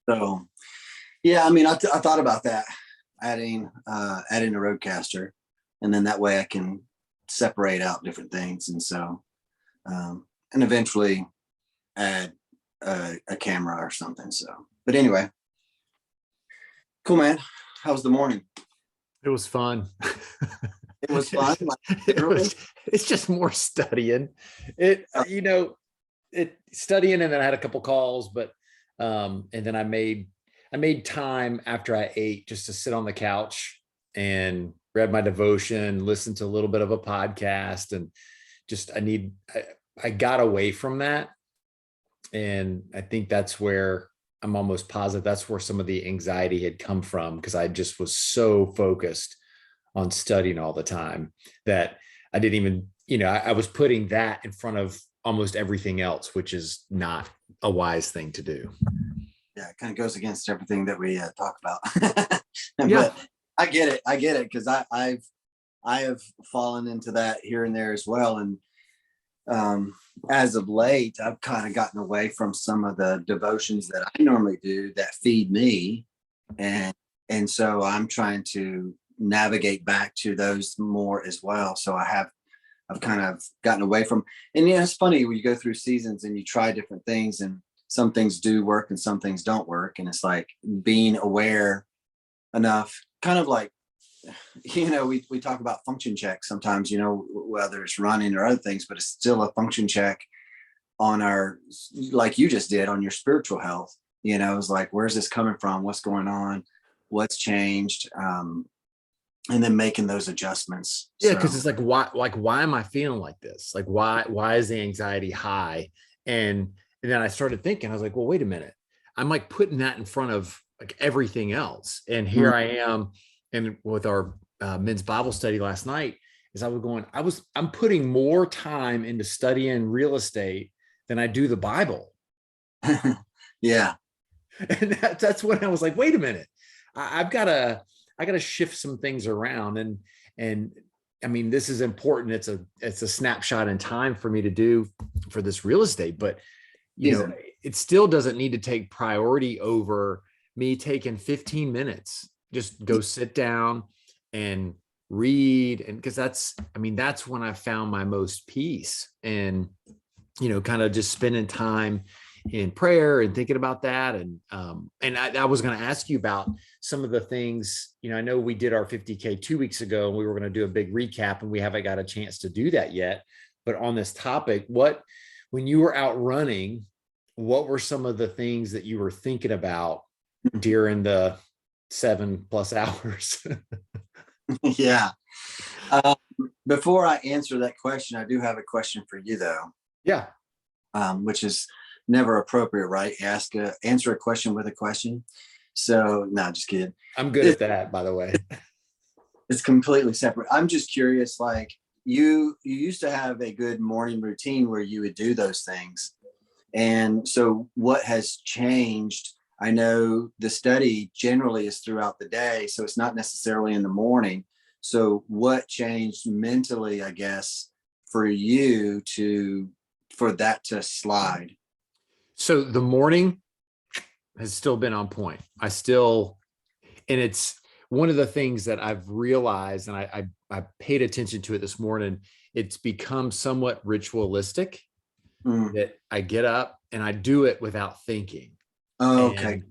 So yeah, I mean, I thought about that, adding a roadcaster, and then that way I can separate out different things, and so and eventually add a camera or something. So, but anyway, cool, man. How was the morning? It was fun. It was fun. Like, It literally. was, it's just more studying. It, Uh, you know, it studying, and then I had a couple calls, but and then I made time after I ate just to sit on the couch and read my devotion, listen to a little bit of a podcast, and just I got away from that. And I think that's where I'm almost positive that's where some of the anxiety had come from, because I just was so focused on studying all the time that I didn't even, I was putting that in front of almost everything else, which is not a wise thing to do. yeah, it kind of goes against everything that we talk about. Yeah. But I get it. I get it because I have fallen into that here and there as well. And as of late, I've kind of gotten away from some of the devotions that I normally do that feed me, and so I'm trying to navigate back to those more as well. So I've kind of gotten away from, and yeah, it's funny when you go through seasons and you try different things, and some things do work and some things don't work, and it's like being aware enough, kind of like, we talk about function checks sometimes, whether it's running or other things, but it's still a function check on our, like you just did on your spiritual health. It's like, where's this coming from? What's going on? What's changed? And then making those adjustments. Yeah, So because it's why am I feeling like this? Like why is the anxiety high? And then I started thinking, I was like, well, wait a minute. I'm like putting that in front of like everything else. And here I am, and with our men's Bible study last night, is I'm putting more time into studying real estate than I do the Bible. yeah. And that's when I was like, wait a minute, I've got to shift some things around. And I mean, this is important. It's a snapshot in time for me to do for this real estate, but it still doesn't need to take priority over me taking 15 minutes. Just go sit down and read. And because that's when I found my most peace, and, kind of just spending time in prayer and thinking about that. And I was going to ask you about some of the things, I know we did our 50K 2 weeks ago, and we were going to do a big recap, and we haven't got a chance to do that yet. But on this topic, when you were out running, what were some of the things that you were thinking about during the 7+ hours? Yeah. Before I answer that question, I do have a question for you though. Yeah. Which is never appropriate, right? Answer a question with a question. So no, just kidding. I'm good at that, by the way. It's completely separate. I'm just curious, like you used to have a good morning routine where you would do those things. And so what has changed? I know the study generally is throughout the day, so it's not necessarily in the morning. So what changed mentally, I guess, for you for that to slide? So the morning has still been on point. And it's one of the things that I've realized, and I paid attention to it this morning. It's become somewhat ritualistic that I get up and I do it without thinking. Oh, okay.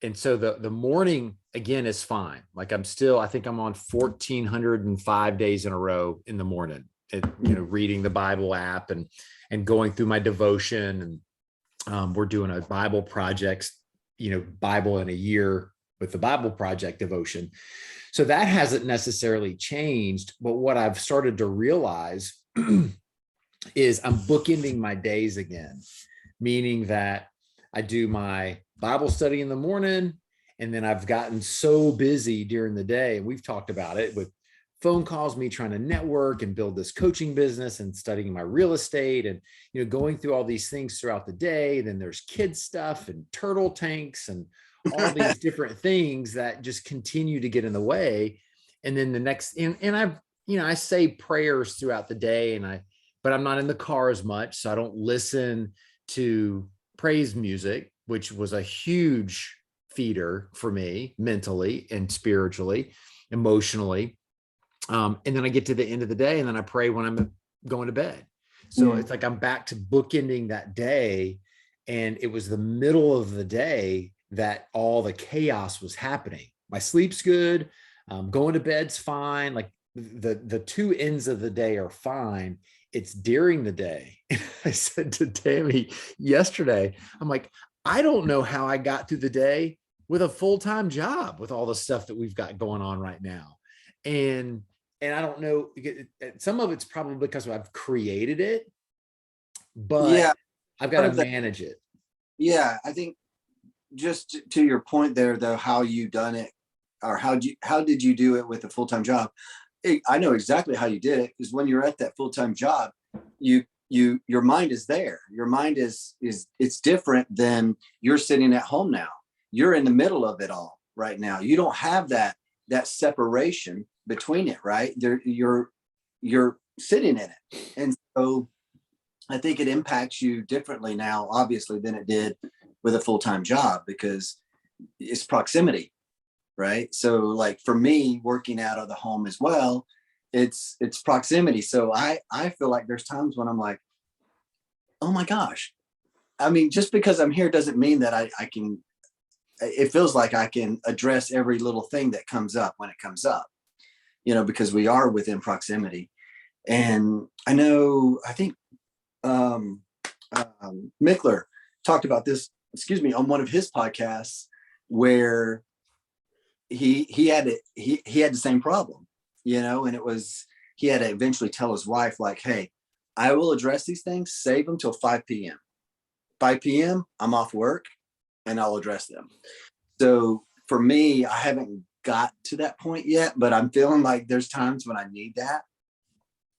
And so the morning again is fine. Like I think I'm on 1,405 days in a row in the morning, reading the Bible app and going through my devotion. And we're doing a Bible project, Bible in a year with the Bible project devotion. So that hasn't necessarily changed. But what I've started to realize is I'm bookending my days again, meaning that I do my Bible study in the morning, and then I've gotten so busy during the day, and we've talked about it with phone calls, me trying to network and build this coaching business and studying my real estate and, going through all these things throughout the day. Then there's kids stuff and turtle tanks and all these different things that just continue to get in the way. And then the next, and I've, I say prayers throughout the day, but I'm not in the car as much. So I don't listen to praise music, which was a huge feeder for me mentally and spiritually, emotionally. And then I get to the end of the day and then I pray when I'm going to bed. So it's like I'm back to bookending that day. And it was the middle of the day that all the chaos was happening. My sleep's good. Going to bed's fine. Like the two ends of the day are fine. It's during the day. I said to Tammy yesterday, I'm like, I don't know how I got through the day with a full-time job with all the stuff that we've got going on right now. And I don't know, some of it's probably because I've created it, but Yeah. I've got to manage it. Yeah. I think just to your point there, though, how you done it, or how did you do it with a full-time job? I know exactly how you did it, because when you're at that full-time job, your mind is there. Your mind is it's different than you're sitting at home now. You're in the middle of it all right now. You don't have that separation between it, right? There, you're sitting in it. And so I think it impacts you differently now, obviously, than it did with a full-time job, because it's proximity, right? So like for me, working out of the home as well, it's proximity. So I feel like there's times when I'm like, oh my gosh. I mean, just because I'm here doesn't mean that I can, it feels like I can address every little thing that comes up when it comes up, because we are within proximity. And I know, I think Mickler talked about this, on one of his podcasts, where he had the same problem, and it was, he had to eventually tell his wife, like, hey, I will address these things, save them till 5 p.m. 5 p.m. I'm off work and I'll address them. So for me, I haven't got to that point yet, but I'm feeling like there's times when I need that.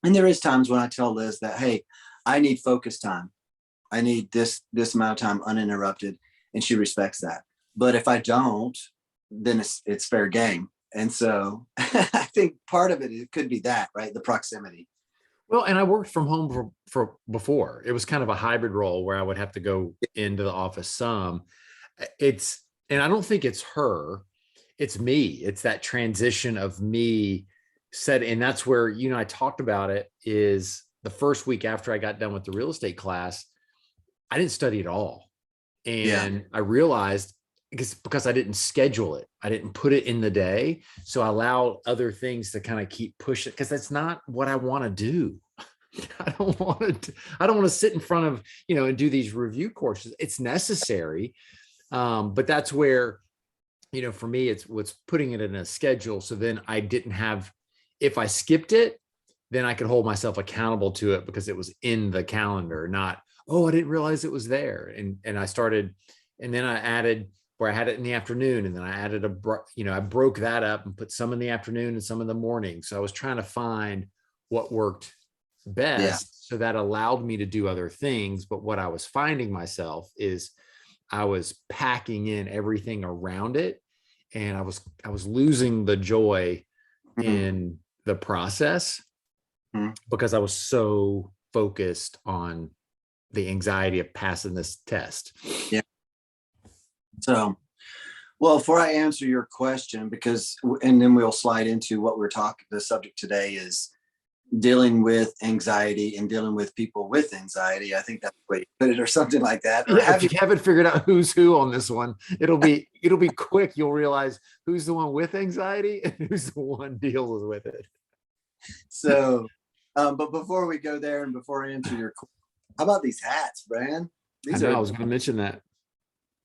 And there is times when I tell Liz that, hey, I need focus time. I need this amount of time uninterrupted. And she respects that. But if I don't, then it's fair game. And so I think part of it could be that, right? The proximity. Well, and I worked from home for before. It was kind of a hybrid role where I would have to go into the office some. And I don't think it's her, it's me. It's that transition of me and that's where, I talked about it, is the first week after I got done with the real estate class, I didn't study at all. And I realized, because I didn't schedule it, I didn't put it in the day. So I allowed other things to kind of keep pushing, because that's not what I want to do. I don't want to sit in front of, and do these review courses. It's necessary. But that's where, for me, it's what's putting it in a schedule. So then I didn't have, if I skipped it, then I could hold myself accountable to it because it was in the calendar, not, oh, I didn't realize it was there. And I started, and then I added where I had it in the afternoon. And then I added I broke that up and put some in the afternoon and some in the morning. So I was trying to find what worked best. So that allowed me to do other things. But what I was finding myself is I was packing in everything around it. And I was losing the joy in the process because I was so focused on the anxiety of passing this test. Yeah. So, well, before I answer your question, and then we'll slide into what we're talking, the subject today is dealing with anxiety and dealing with people with anxiety. I think that's the way you put it, or something like that. Or if you haven't figured out who's who on this one, it'll be quick. You'll realize who's the one with anxiety and who's the one deals with it. So, but before we go there, and before I answer your question, how about these hats, Brian? I was going to mention that.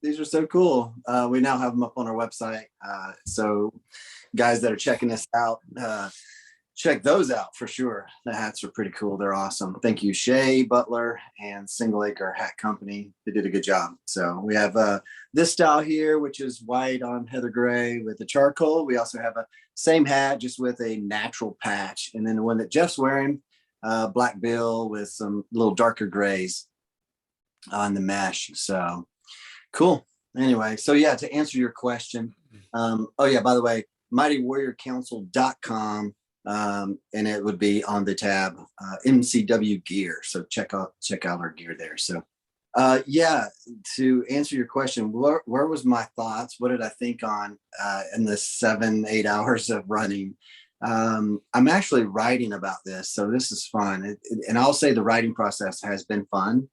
These are so cool. We now have them up on our website. So guys that are checking this out, check those out for sure. The hats are pretty cool. They're awesome. Thank you, Shay Butler and Single Acre Hat Company. They did a good job. So we have this style here, which is white on heather gray with the charcoal. We also have a same hat, just with a natural patch. And then the one that Jeff's wearing, black bill with some little darker grays on the mesh. So cool. Anyway, so yeah, to answer your question. By the way, mightywarriorcouncil.com. And it would be on the tab MCW gear. So check out our gear there. So Yeah, to answer your question, where was my thoughts? What did I think on in the 7, 8 hours of running? I'm actually writing about this, so this is fun. And I'll say the writing process has been fun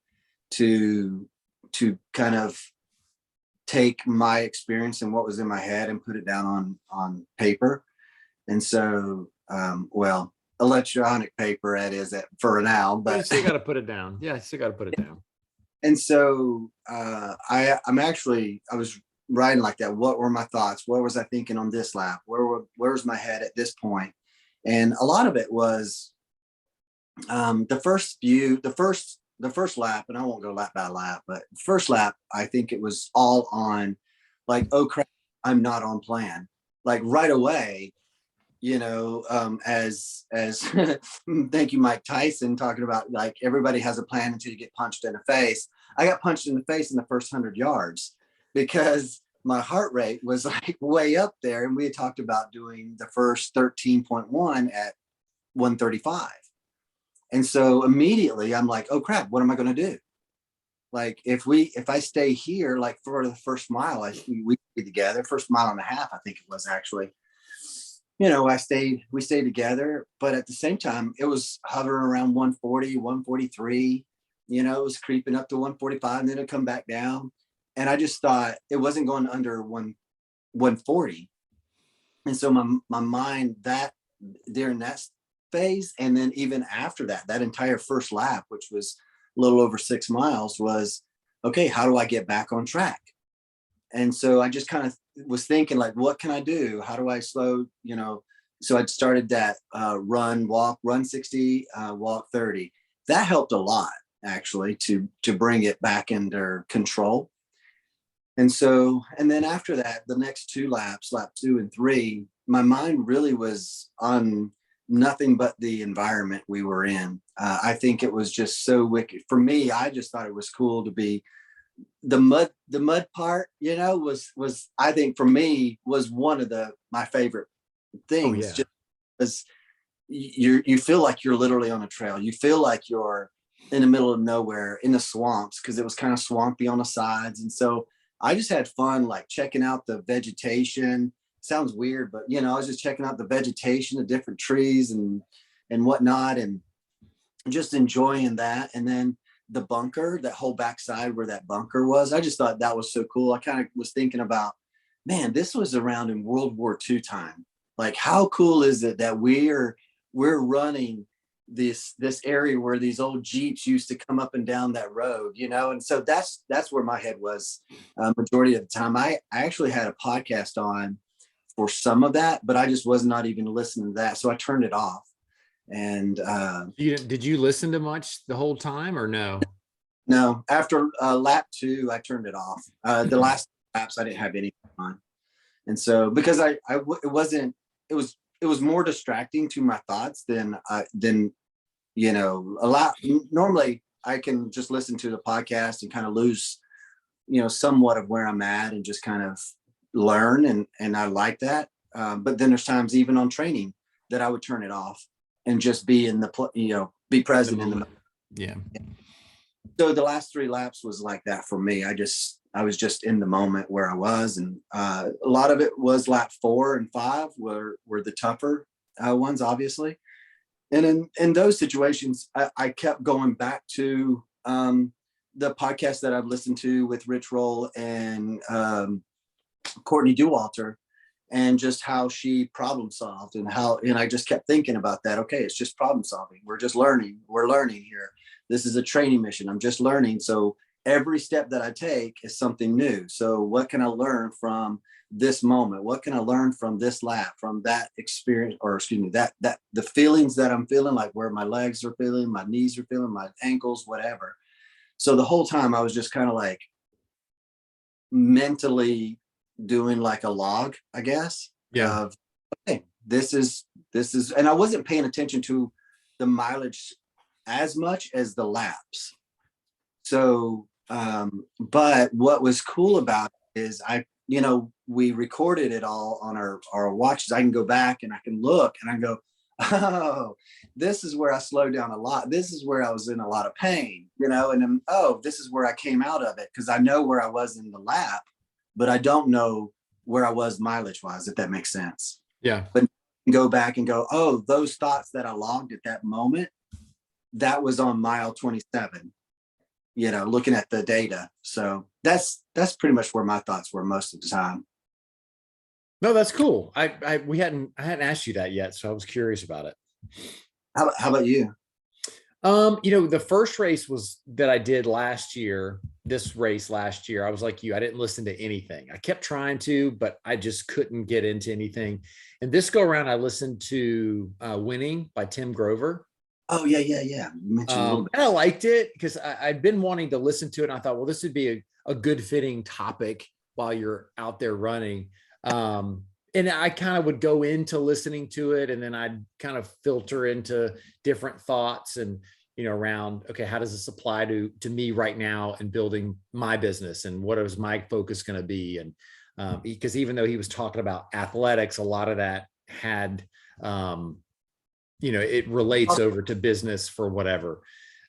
to kind of take my experience and what was in my head and put it down on paper. And so, well, electronic paper that is it for now, But you but still got to put it down. Yeah, you still got to put it down. and so I was writing like that. What were my thoughts? What was I thinking on this lap? Where's my head at this point? And a lot of it was the first lap, and I won't go lap by lap, but first lap, I think it was all on like, oh crap, I'm not on plan. Like right away, as thank you, Mike Tyson, talking about like everybody has a plan until you get punched in the face. I got punched in the face in the first 100 yards because my heart rate was like way up there. And we had talked about doing the first 13.1 at 135. And so immediately I'm like, oh crap, what am I going to do? Like if I stay here, like for the first mile, we be together, first mile and a half, I think it was actually, we stayed together, but at the same time, it was hovering around 140, 143, it was creeping up to 145 and then it'd come back down. And I just thought it wasn't going under 140. And so my mind that during that phase, and then even after that entire first lap, which was a little over 6 miles, was okay, how do I get back on track? And so I just kind of was thinking like, what can I do? How do I slow, so I started that run 60, walk 30. That helped a lot actually to bring it back under control. And so, and then after that, the next 2 laps, lap 2 and 3, my mind really was on nothing but the environment we were in. I think it was just so wicked for me. I just thought it was cool to be the mud part, was I think for me was one of my favorite Oh things. yeah. Just because you feel like you're literally on a trail. You feel like you're in the middle of nowhere in the swamps because it was kind of swampy on the sides. And so I just had fun like checking out the vegetation. Sounds weird, but I was just checking out the vegetation, the different trees and whatnot, and just enjoying that. And then the bunker, that whole backside where that bunker was, I just thought that was so cool. I kind of was thinking about, man, this was around in World War II time. Like, how cool is it that we're running this area where these old Jeeps used to come up and down that road, And so that's where my head was majority of the time. I actually had a podcast on for some of that, but I just was not even listening to that. So I turned it off. And Did you listen to much the whole time or no? no, after lap 2, I turned it off. The last laps, I didn't have anything on. And so because it was more distracting to my thoughts than a lot. Normally I can just listen to the podcast and kind of lose, somewhat of where I'm at and just kind of learn. And I like that. But then there's times even on training that I would turn it off and just be be present in the moment. Yeah. So the last 3 laps was like that for me. I was just in the moment where I was. And a lot of it was lap 4 and 5 were the tougher ones, obviously. And in those situations, I kept going back to the podcast that I've listened to with Rich Roll and Courtney Dauwalter, and just how she problem solved and I just kept thinking about that. Okay, it's just problem solving. We're just learning. We're learning here. This is a training mission. I'm just learning. So every step that I take is something new. So what can I learn from this moment? What can I learn from this lap, from that experience, or excuse me, that the feelings that I'm feeling, like where my legs are feeling, my knees are feeling, my ankles, whatever. So the whole time I was just kind of like mentally doing like a log, I guess, Yeah. of, okay, this is, and I wasn't paying attention to the mileage as much as the laps. So, but what was cool about it is we recorded it all on our watches. I can go back and I can look and I go, oh, this is where I slowed down a lot. This is where I was in a lot of pain, you know, and then, oh, this is where I came out of it. Cause I know where I was in the lap, but I don't know where I was mileage wise, if that makes sense. Yeah. But go back and go, oh, those thoughts that I logged at that moment, that was on mile 27, you know, looking at the data. So that's pretty much where my thoughts were most of the time. No, that's cool. I hadn't asked you that yet, so I was curious about it. How about you? The first race was that I did last year, this race last year, I was like you, I didn't listen to anything. I kept trying to, but I just couldn't get into anything. And this go around, I listened to Winning by Tim Grover. Oh yeah, yeah, yeah. You mentioned a little bit. And I liked it because I'd been wanting to listen to it. And I thought, well, this would be a good fitting topic while you're out there running. And I kind of would go into listening to it, and then I'd kind of filter into different thoughts and, around, okay, how does this apply to me right now and building my business, and what is my focus going to be? And because even though he was talking about athletics, a lot of that had, it relates over to business for whatever.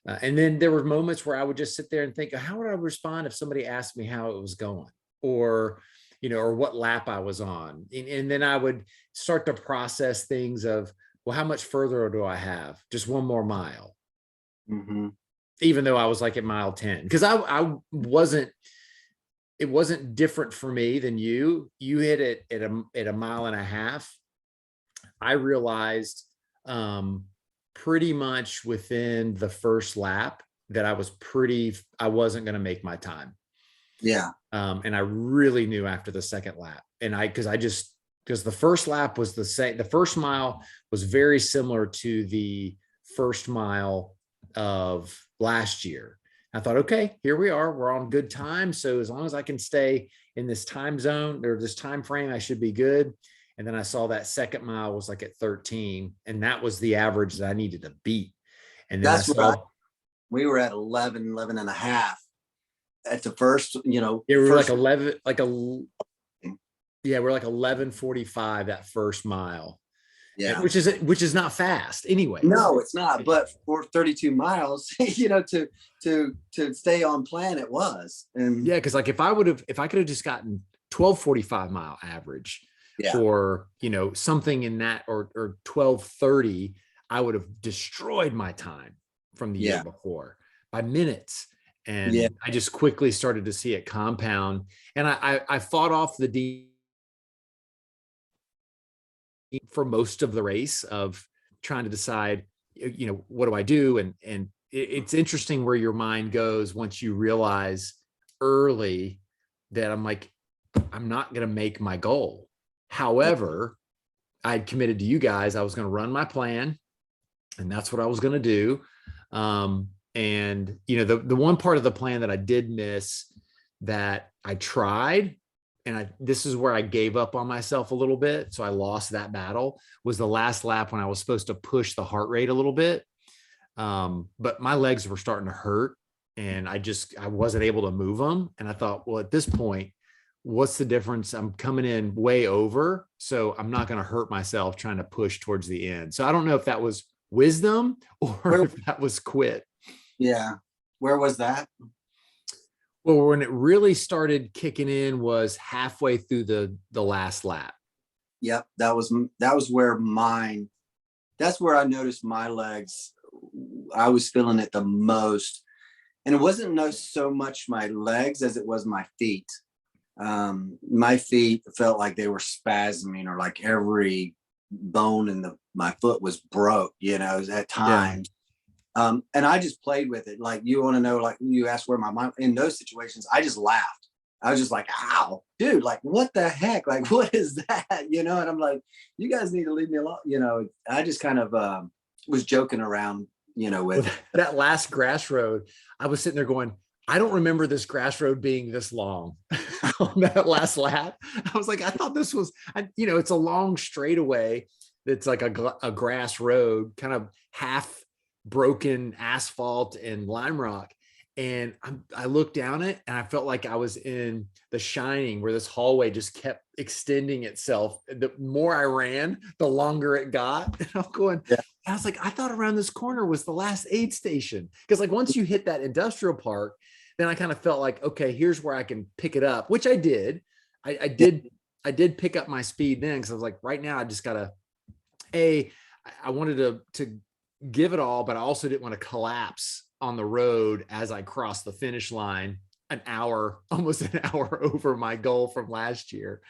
And then there were moments where I would just sit there and think, how would I respond if somebody asked me how it was going, or what lap I was on. And then I would start to process things of, well, how much further do I have? Just one more mile. Mm-hmm. Even though I was like at mile 10, because it wasn't different for me than you. You hit it at a mile and a half. I realized pretty much within the first lap that I wasn't going to make my time. Yeah. And I really knew after the second lap, and because the first lap was the same. The first mile was very similar to the first mile of last year. I thought, okay, here we are. We're on good time. So as long as I can stay in this time zone or this time frame, I should be good. And then I saw that second mile was like at 13, and that was the average that I needed to beat. And then we were at 11 and a half. At the first, we were like 11, we're like 11:45 that first mile. Yeah, which is not fast anyway. No, it's not. But for 32 miles, to stay on plan, it was. And yeah, because like if I could have just gotten 12:45 mile average, yeah, or something in that, or 12:30, I would have destroyed my time from the year before by minutes. And I just quickly started to see it compound. And I fought off the D for most of the race of trying to decide, what do I do? And it's interesting where your mind goes once you realize early that I'm not going to make my goal. However, I'd committed to you guys, I was going to run my plan, and that's what I was going to do. And the one part of the plan that I did miss, that I tried, and this is where I gave up on myself a little bit, so I lost that battle, was the last lap when I was supposed to push the heart rate a little bit. But my legs were starting to hurt, and I wasn't able to move them. And I thought, well, at this point, what's the difference? I'm coming in way over, so I'm not going to hurt myself trying to push towards the end. So I don't know if that was wisdom or if that was quit. Yeah. Where was that? Well, when it really started kicking in was halfway through the last lap. Yep. That was where that's where I noticed my legs. I was feeling it the most. And it wasn't so much my legs as it was my feet. My feet felt like they were spasming, or like every bone in my foot was broke, at times. And I just played with it. Like, you want to know, like, you asked where my mind, in those situations, I just laughed. I was just like, ow, dude, like, what the heck? Like, what is that? And I'm like, you guys need to leave me alone. I just kind of was joking around, with that last grass road. I was sitting there going, I don't remember this grass road being this long on that last lap. I was like, I thought this was, it's a long straightaway. It's like a grass road, kind of half broken asphalt and lime rock. And I looked down it and I felt like I was in The Shining, where this hallway just kept extending itself. The more I ran, the longer it got. And I'm going, Yeah. I was like, I thought around this corner was the last aid station. Because like once you hit that industrial park, then I kind of felt like, okay, here's where I can pick it up, which I did. I Yeah. did. I did pick up my speed then, because I was like, right now I just gotta, I wanted to give it all, but I also didn't want to collapse on the road as I crossed the finish line almost an hour over my goal from last year.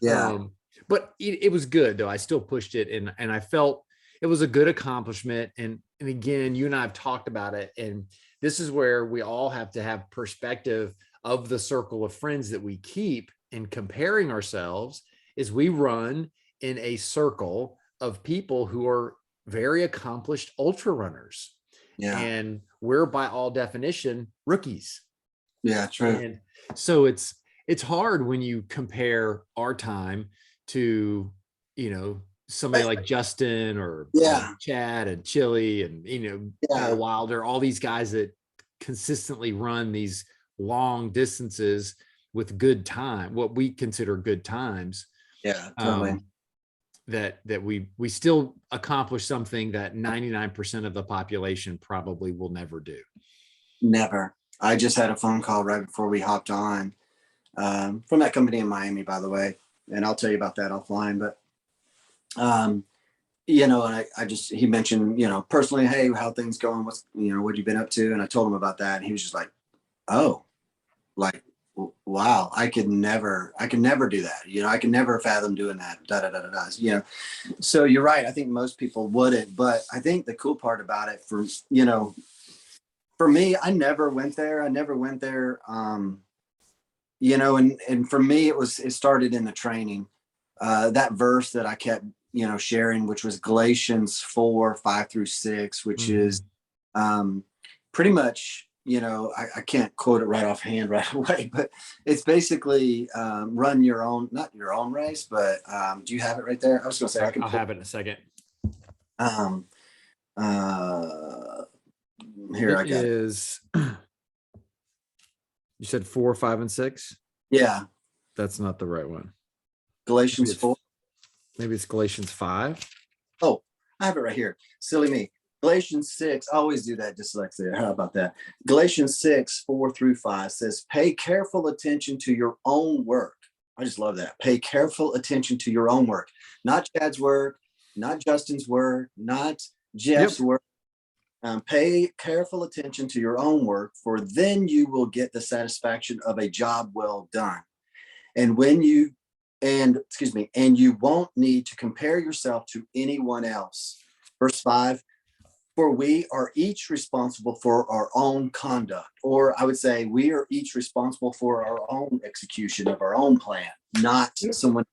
Yeah. But it was good though. I still pushed it, and I felt it was a good accomplishment. And again, you and I have talked about it, and this is where we all have to have perspective of the circle of friends that we keep, and comparing ourselves is we run in a circle of people who are very accomplished ultra runners, Yeah. and we're by all definition rookies. Yeah. True. And so it's hard when you compare our time to, somebody like Justin or Yeah. Chad and Chili and, Paul Yeah. Wilder, all these guys that consistently run these long distances with good time, what we consider good times. Yeah. Totally. Um, that we still accomplish something that 99% of the population probably will never do. Never. I just had a phone call right before we hopped on, from that company in Miami, by the way, and I'll tell you about that offline. But and he mentioned, personally, hey, how things going? What's, what you been up to? And I told him about that, and he was just like, oh, like, wow, I could never do that. I could never fathom doing that. Da da da da da. So you're right. I think most people wouldn't, but I think the cool part about it for me, I never went there. And for me, it started in the training. That verse that I kept, sharing, which was Galatians 4:5-6, which is pretty much, I can't quote it right offhand right away, but it's basically run your own, not your own race, but do you have it right there? I was going to say, I'll have it in a second. Um, Here, I got it. Is you said 4, 5, and 6? Yeah. That's not the right one. Galatians 4. Maybe it's Galatians 5. Oh, I have it right here. Silly me. Galatians 6. I always do that dyslexia. How about that? Galatians 6:4-5 says, pay careful attention to your own work. I just love that. Pay careful attention to your own work. Not Chad's work, not Justin's work, not Jeff's work. Pay careful attention to your own work, for then you will get the satisfaction of a job well done. And you won't need to compare yourself to anyone else. Verse 5, for we are each responsible for our own conduct, or I would say we are each responsible for our own execution of our own plan, not someone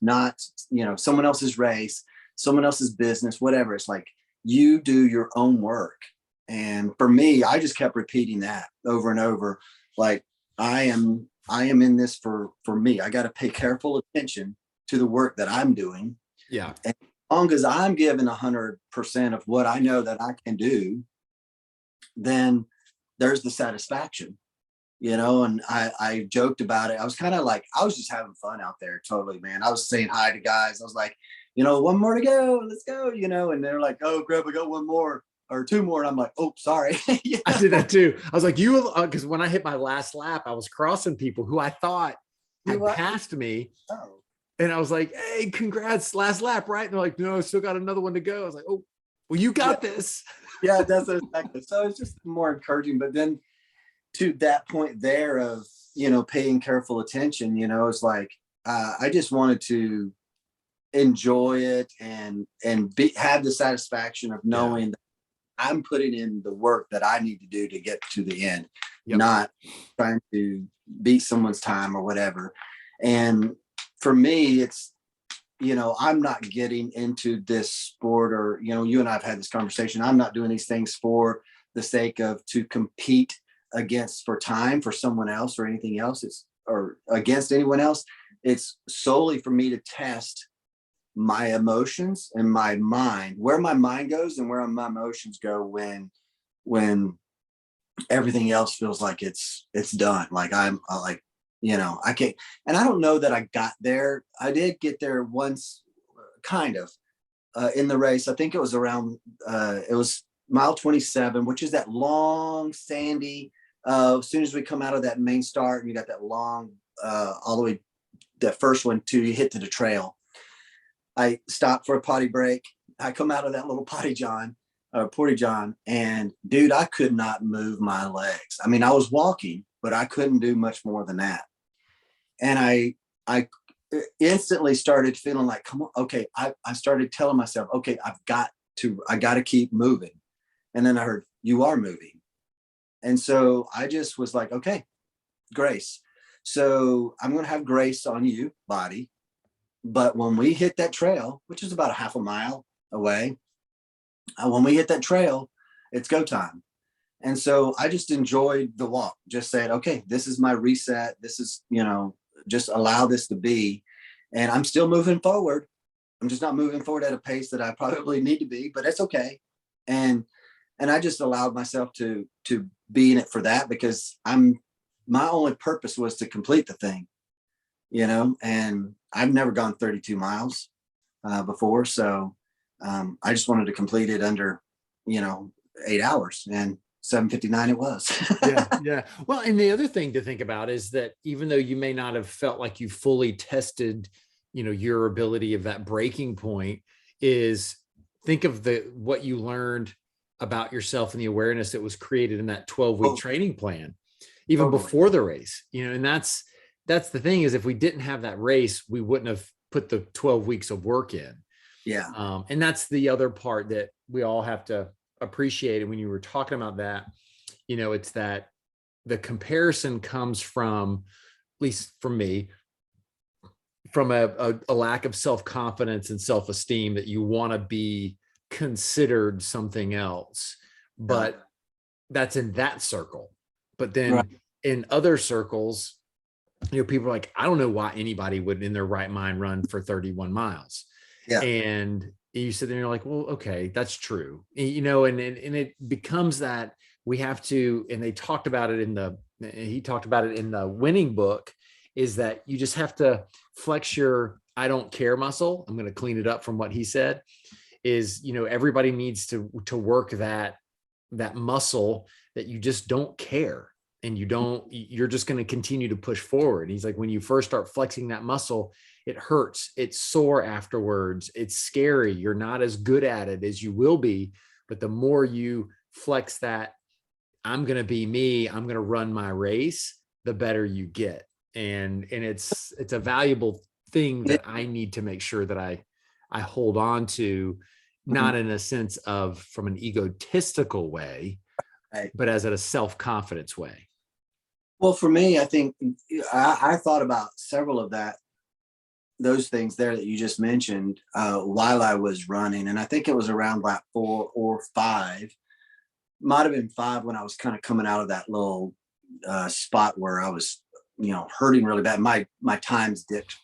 else's race, someone else's business, whatever. It's like, you do your own work. And for me, I just kept repeating that over and over. Like, I am in this for me. I got to pay careful attention to the work that I'm doing. Yeah. And as long as I'm giving 100% of what I know that I can do, then there's the satisfaction, and I joked about it. I was kind of like, I was just having fun out there. Totally, man. I was saying hi to guys. I was like, one more to go. Let's go, and they're like, oh, Greg, I got one more or two more. And I'm like, oh, sorry. I did that too. I was like, because when I hit my last lap, I was crossing people who I thought had passed me. Oh. And I was like, hey, congrats, last lap, right? And they're like, no, I still got another one to go. I was like, oh, well, you got this. Yeah, that's exactly. So it's just more encouraging. But then to that point there of, paying careful attention, it's like, I just wanted to enjoy it and have the satisfaction of knowing that I'm putting in the work that I need to do to get to the end, not trying to beat someone's time or whatever. And for me, it's, I'm not getting into this sport, or, you and I have had this conversation. I'm not doing these things for the sake of to compete for time for someone else or anything else. Or against anyone else. It's solely for me to test my emotions and my mind, where my mind goes and where my emotions go when everything else feels like it's done. Like like, I can't, and I don't know that I got there. I did get there once, kind of, in the race. I think it was around, it was mile 27, which is that long, sandy, as soon as we come out of that main start and you got that long, all the way, that first one to you hit to the trail. I stopped for a potty break. I come out of that little porty john, and dude, I could not move my legs. I mean, I was walking, but I couldn't do much more than that. And I instantly started feeling like, come on, okay. I started telling myself, okay, I got to keep moving. And then I heard, you are moving. And so I just was like, okay, grace. So I'm going to have grace on you, body. But when we hit that trail, which is about a half a mile away, when we hit that trail, it's go time. And so I just enjoyed the walk, just said, okay, this is my reset. This is, just allow this to be. And I'm still moving forward. I'm just not moving forward at a pace that I probably need to be, but it's okay. And I just allowed myself to be in it for that, because my only purpose was to complete the thing, and I've never gone 32 miles before. So I just wanted to complete it under, 8 hours, and 7:59 it was. Yeah. Well, and the other thing to think about is that even though you may not have felt like you fully tested, your ability of that breaking point, is think of what you learned about yourself and the awareness that was created in that 12-week training plan, even before the race, and that's the thing, is if we didn't have that race, we wouldn't have put the 12 weeks of work in. Yeah. And that's the other part that we all have to appreciate. And when you were talking about that, it's that the comparison comes from, at least for me, from a lack of self-confidence and self-esteem, that you want to be considered something else, but that's in that circle. But then in other circles, people are like, I don't know why anybody would in their right mind run for 31 miles. Yeah. And you sit there and you're like, well, okay, that's true. And it becomes that we have to, and he talked about it in the winning book, is that you just have to flex your I don't care muscle. I'm going to clean it up from what he said, is, everybody needs to work that muscle that you just don't care. And you're just going to continue to push forward. He's like, when you first start flexing that muscle, it hurts, it's sore afterwards, it's scary, you're not as good at it as you will be. But the more you flex that, I'm going to be me, I'm going to run my race, the better you get. And it's a valuable thing that I need to make sure that I hold on to, not in a sense of from an egotistical way, but as a self-confidence way. Well, for me, I think I thought about several of those things there that you just mentioned while I was running. And I think it was around lap 4 or 5, might've been 5, when I was kind of coming out of that little spot where I was, hurting really bad. My times dipped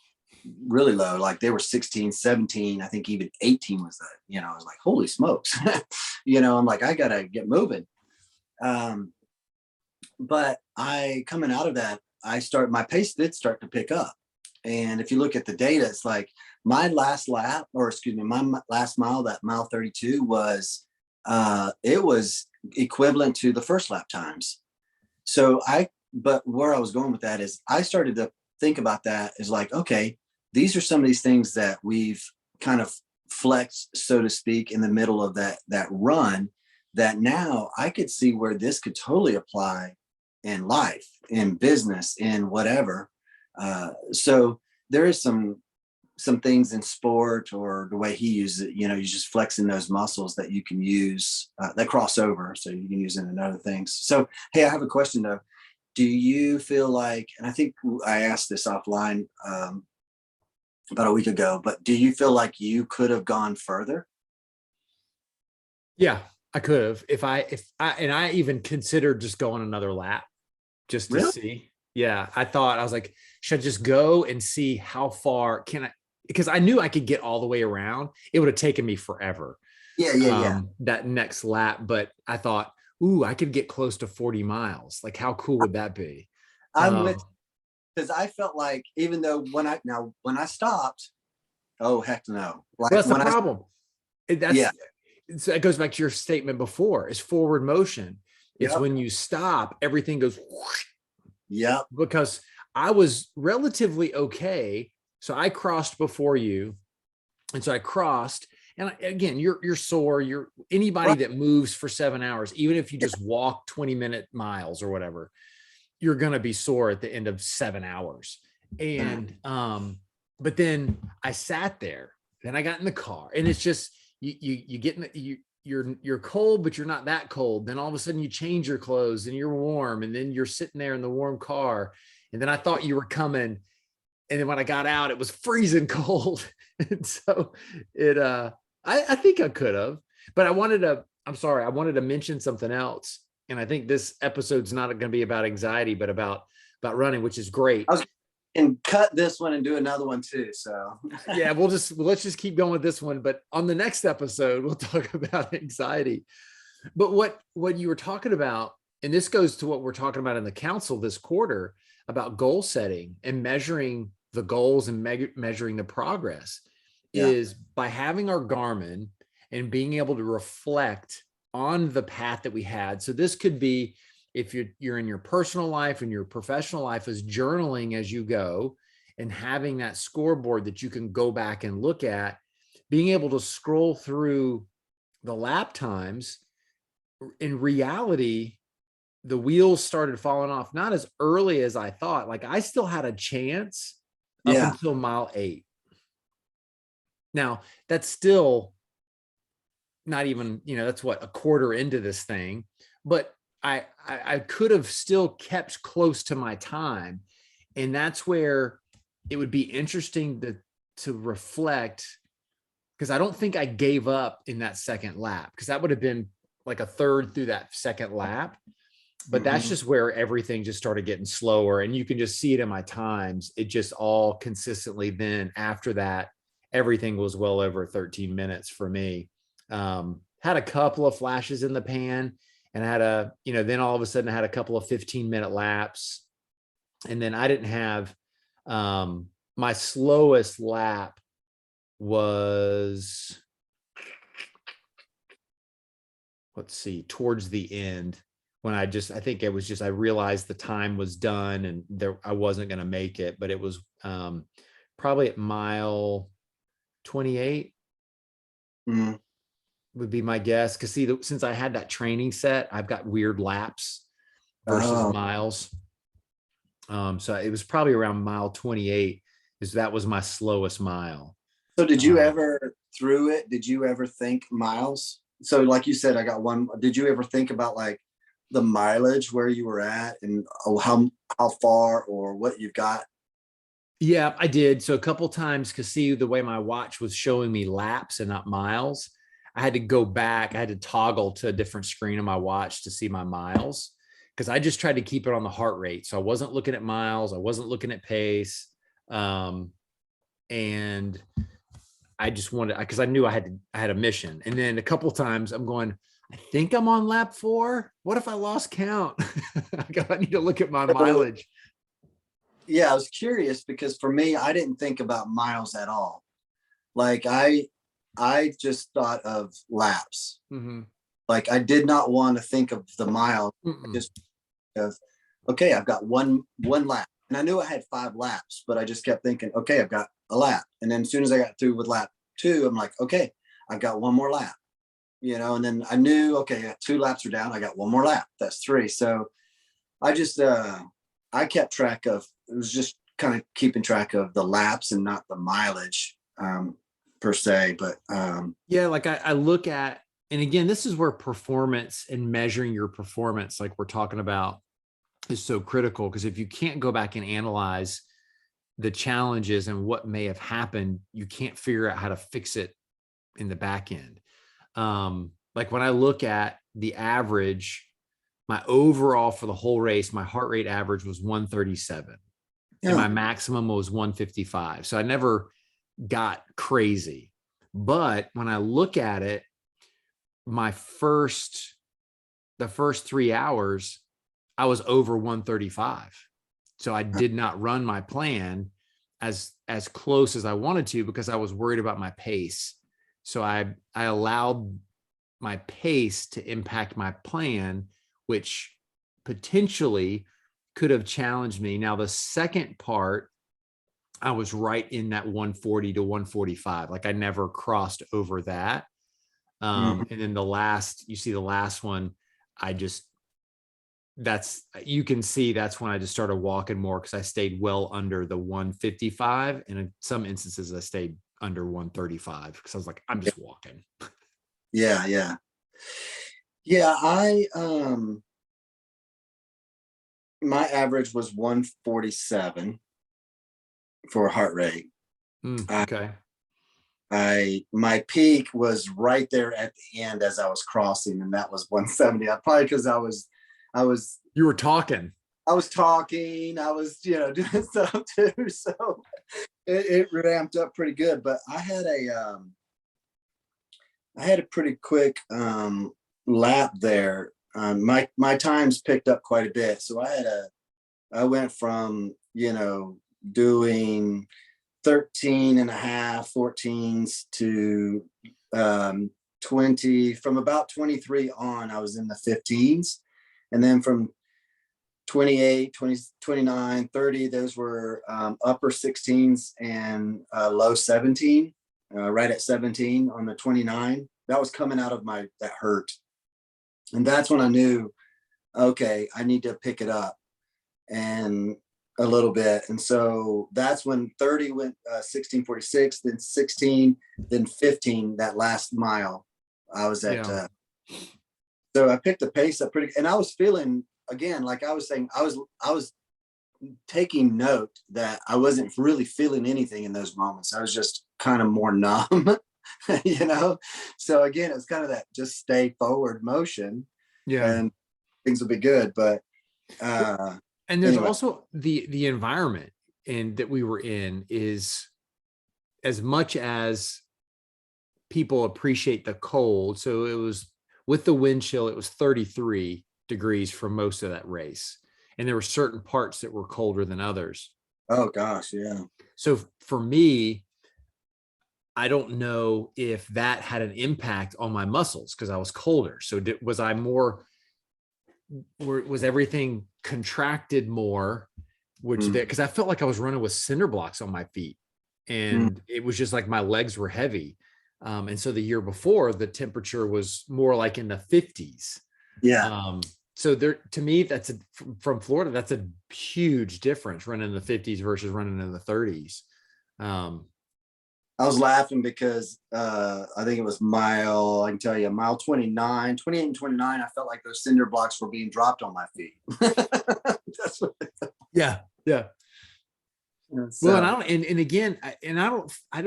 really low. Like they were 16, 17, I think even 18 was that, I was like, holy smokes. I'm like, I gotta get moving. But coming out of that, my pace did start to pick up. And if you look at the data, it's like my last lap, my last mile, that mile 32 it was equivalent to the first lap times. But where I was going with that is I started to think about that as like, okay, these are some of these things that we've kind of flexed, so to speak, in the middle of that run, that now I could see where this could totally apply in life, in business, in whatever. So there is some things in sport, or the way he uses it, you're just flexing those muscles that you can use that cross over, so you can use it in other things. So, hey, I have a question though. Do you feel like, and I think I asked this offline about a week ago, but do you feel like you could have gone further? Yeah, I could have, if I even considered just going another lap just to see. Yeah. I was like, should I just go and see how far because I knew I could get all the way around. It would have taken me forever. Yeah. That next lap. But I thought, ooh, I could get close to 40 miles. Like, how cool would that be? I'm with, because I felt like, even though when I stopped, oh heck no. Well, Like that's the when I, problem. yeah, So it goes back to your statement before, is forward motion. It's yep, when you stop, everything goes whoosh, yep, because I was relatively okay. So I crossed before you. And so I crossed. And again, you're sore. You're anybody right, that moves for 7 hours, even if you just walk 20-minute miles or whatever, you're gonna be sore at the end of 7 hours. And but then I sat there, then I got in the car, and it's just you get in you're cold, but you're not that cold. Then all of a sudden you change your clothes and you're warm, and then you're sitting there in the warm car. And then I thought you were coming. And then when I got out, it was freezing cold. And so I think I could have, but I'm sorry, I wanted to mention something else. And I think this episode's not going to be about anxiety, but about running, which is great. and cut this one and do another one too. So Yeah, let's just keep going with this one. But on the next episode, we'll talk about anxiety. But what you were talking about, and this goes to what we're talking about in the council this quarter about goal setting and measuring the goals and measuring the progress, is by having our Garmin and being able to reflect on the path that we had. So this could be, if you're in your personal life and your professional life, is journaling as you go and having that scoreboard that you can go back and look at, being able to scroll through the lap times. In reality, the wheels started falling off not as early as I thought. Like, I still had a chance up until mile 8. Now, that's still not even, that's what, a quarter into this thing, but I could have still kept close to my time. And that's where it would be interesting to reflect, because I don't think I gave up in that second lap, because that would have been like a third through that second lap. But that's just where everything just started getting slower. And you can just see it in my times. It just all consistently, then after that, everything was well over 13 minutes for me. Had a couple of flashes in the pan, and had then all of a sudden I had a couple of 15-minute laps. And then I didn't have, my slowest lap was, let's see, towards the end, when I think it was just, I realized the time was done and I wasn't going to make it, but it was probably at mile 28 would be my guess. Cause see, since I had that training set, I've got weird laps versus miles. So it was probably around mile 28, is that was my slowest mile. So did you ever think miles? So like you said, I got one. Did you ever think about like the mileage where you were at and how far or what you've got? Yeah, I did. So a couple times, because see, the way my watch was showing me laps and not miles, I had to go back. I had to toggle to a different screen on my watch to see my miles, because I just tried to keep it on the heart rate. So I wasn't looking at miles. I wasn't looking at pace. And I just wanted, because I knew I had a mission. And then a couple times I'm going, I think I'm on lap 4. What if I lost count? I need to look at my mileage. Yeah, I was curious, because for me, I didn't think about miles at all. Like I just thought of laps. Like I did not want to think of the mile. Just okay, I've got one lap, and I knew I had 5 laps, but I just kept thinking, okay, I've got a lap. And then as soon as I got through with lap 2, I'm like, okay, I've got one more lap. And then I knew, okay, 2 laps are down. I got one more lap. That's 3. So I just, I kept track of, it was just kind of keeping track of the laps and not the mileage per se. But yeah, like I look at, and again, this is where performance and measuring your performance, like we're talking about, is so critical. Because if you can't go back and analyze the challenges and what may have happened, you can't figure out how to fix it in the back end. Like when I look at the average, my overall for the whole race, my heart rate average was 137 and my maximum was 155. So I never got crazy. But when I look at it, the the first 3 hours, I was over 135. So I did not run my plan as close as I wanted to because I was worried about my pace. So I allowed my pace to impact my plan, which potentially could have challenged me. Now, the second part, I was right in that 140 to 145. Like I never crossed over that. Mhm. And then the last one, you can see that's when I just started walking more because I stayed well under the 155. And in some instances, I stayed under 135 because I was like, I'm just walking. Yeah. Yeah. Yeah. My average was 147 for heart rate. Okay. My peak was right there at the end as I was crossing, and that was 170. Probably because I was You were talking. talking, I was doing stuff too, so it ramped up pretty good. But I had a pretty quick lap there. My times picked up quite a bit, so I went from doing 13 and a half 14s to 20. From about 23 on, I was in the 15s, and then from 28, 20, 29, 30, those were upper 16s and low 17, right at 17 on the 29. That was coming out of that hurt, and that's when I knew, okay, I need to pick it up and a little bit. And so that's when 30 went 16:46, then 16, then 15, that last mile I was at. So I picked the pace up pretty, and I was feeling, again, like I was saying, I was taking note that I wasn't really feeling anything in those moments. I was just kind of more numb, So again, it's kind of that just stay forward motion, Yeah. and things will be good. But and there's anyway. also the environment that we were in is, as much as people appreciate the cold. So it was, with the wind chill, it was 33 degrees for most of that race. And there were certain parts that were colder than others. Oh gosh, yeah. So for me, I don't know if that had an impact on my muscles because I was colder. So was everything contracted more, because I felt like I was running with cinder blocks on my feet, and it was just like my legs were heavy. And so the year before, the temperature was more like in the 50s. Yeah. So to me, from Florida, that's a huge difference, running in the 50s versus running in the 30s. I was laughing because I think it was mile 29, 28 and 29. I felt like those cinder blocks were being dropped on my feet. That's what yeah. So, well, I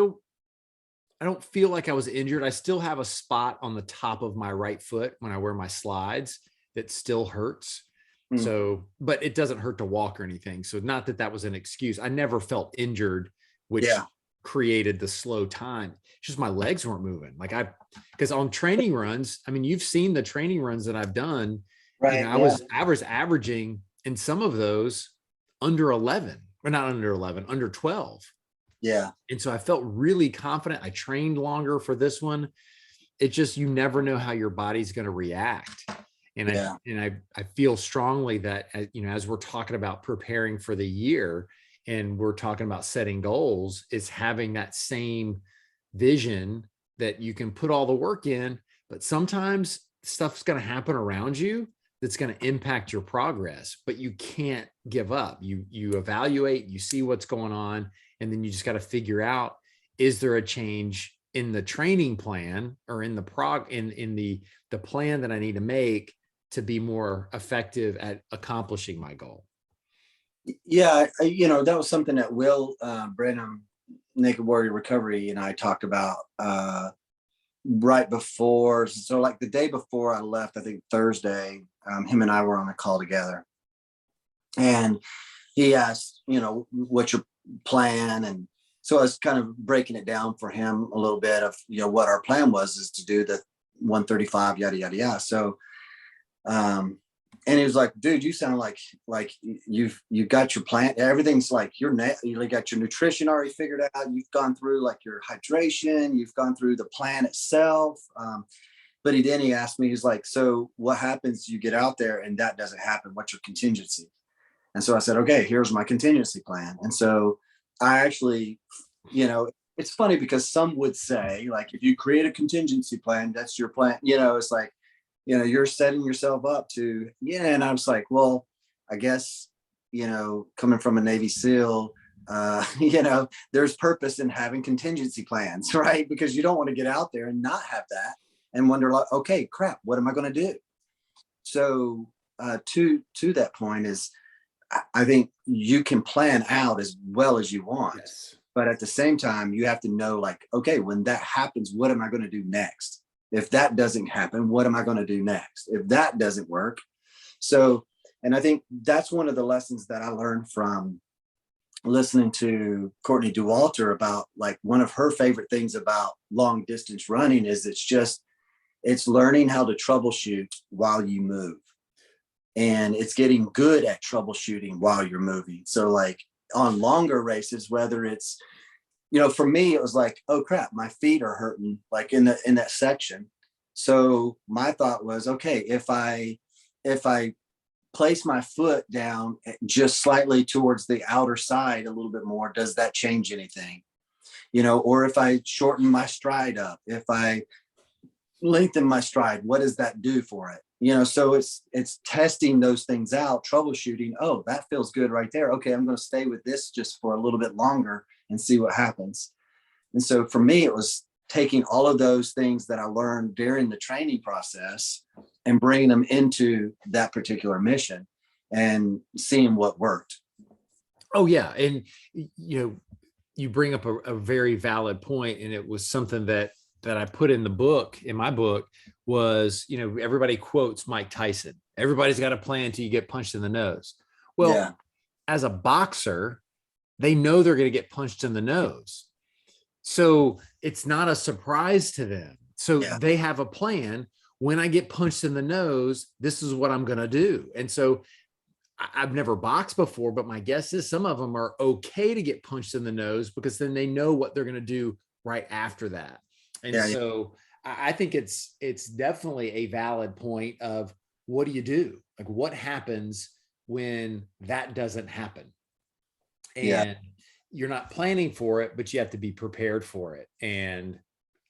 don't feel like I was injured. I still have a spot on the top of my right foot when I wear my slides that still hurts. So, but it doesn't hurt to walk or anything. So not that was an excuse. I never felt injured, which created the slow time. It's just my legs weren't moving. Because on training runs, I mean, you've seen the training runs that I've done. right. I was averaging in some of those under 11, or not under 11, under 12. Yeah. And so I felt really confident. I trained longer for this one. It's just, you never know how your body's going to react. And I feel strongly that, as we're talking about preparing for the year and we're talking about setting goals, is having that same vision that you can put all the work in, but sometimes stuff's going to happen around you that's going to impact your progress, but you can't give up. You evaluate, you see what's going on, and then you just got to figure out, is there a change in the training plan or in the the plan that I need to make to be more effective at accomplishing my goal? Yeah. That was something that Will Brenham, Naked Warrior Recovery, and I talked about right before. So like the day before I left, I think Thursday, him and I were on a call together, and he asked, what's your plan? And so I was kind of breaking it down for him a little bit of, what our plan was, is to do the 135, yada, yada, yada. So Um, and he was like, dude, you sound like you've got your plan. Everything's like you got your nutrition already figured out. You've gone through like your hydration. You've gone through the plan itself. But he asked me, he's like, so what happens? You get out there and that doesn't happen. What's your contingency? And so I said, okay, here's my contingency plan. And so I actually, it's funny because some would say, like, if you create a contingency plan, that's your plan. It's like, you're setting yourself up to, yeah. And I was like, well, I guess, coming from a Navy SEAL, there's purpose in having contingency plans, right? Because you don't want to get out there and not have that and wonder, like, okay, crap, what am I going to do? So to that point is, I think you can plan out as well as you want. Yes. But at the same time, you have to know, like, okay, when that happens, what am I going to do next? If that doesn't happen, what am I going to do next? If that doesn't work. So, and I think that's one of the lessons that I learned from listening to Courtney Dauwalter about, like, one of her favorite things about long distance running is it's learning how to troubleshoot while you move. And it's getting good at troubleshooting while you're moving. So like on longer races, whether it's, for me, it was like, oh crap, my feet are hurting, like in that section. So my thought was, okay, if I place my foot down just slightly towards the outer side a little bit more, does that change anything? Or if I shorten my stride up, if I lengthen my stride, what does that do for it? So it's testing those things out, troubleshooting. Oh, that feels good right there. Okay, I'm going to stay with this just for a little bit longer and see what happens. And so for me, it was taking all of those things that I learned during the training process and bringing them into that particular mission and seeing what worked. Oh yeah. And you bring up a very valid point, and it was something that I put in my book was, everybody quotes Mike Tyson. Everybody's got a plan until you get punched in the nose. Well, yeah. As a boxer, they know they're going to get punched in the nose. So it's not a surprise to them. So they have a plan. When I get punched in the nose, this is what I'm going to do. And so I've never boxed before, but my guess is some of them are okay to get punched in the nose because then they know what they're going to do right after that. And so I think it's definitely a valid point of what do you do? Like what happens when that doesn't happen? And you're not planning for it, but you have to be prepared for it. And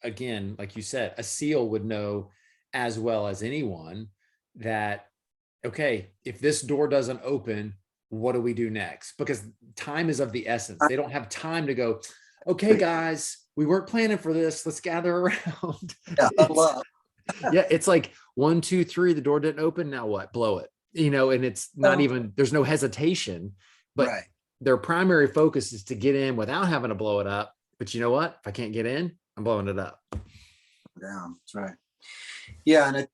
again, like you said, a SEAL would know as well as anyone that, okay, if this door doesn't open, what do we do next? Because time is of the essence. They don't have time to go, okay, guys, we weren't planning for this. Let's gather around. It's like 1, 2, 3, the door didn't open. Now what? Blow it. And it's not even, there's no hesitation, but their primary focus is to get in without having to blow it up. But you know what? If I can't get in, I'm blowing it up. Down. That's right. Yeah. And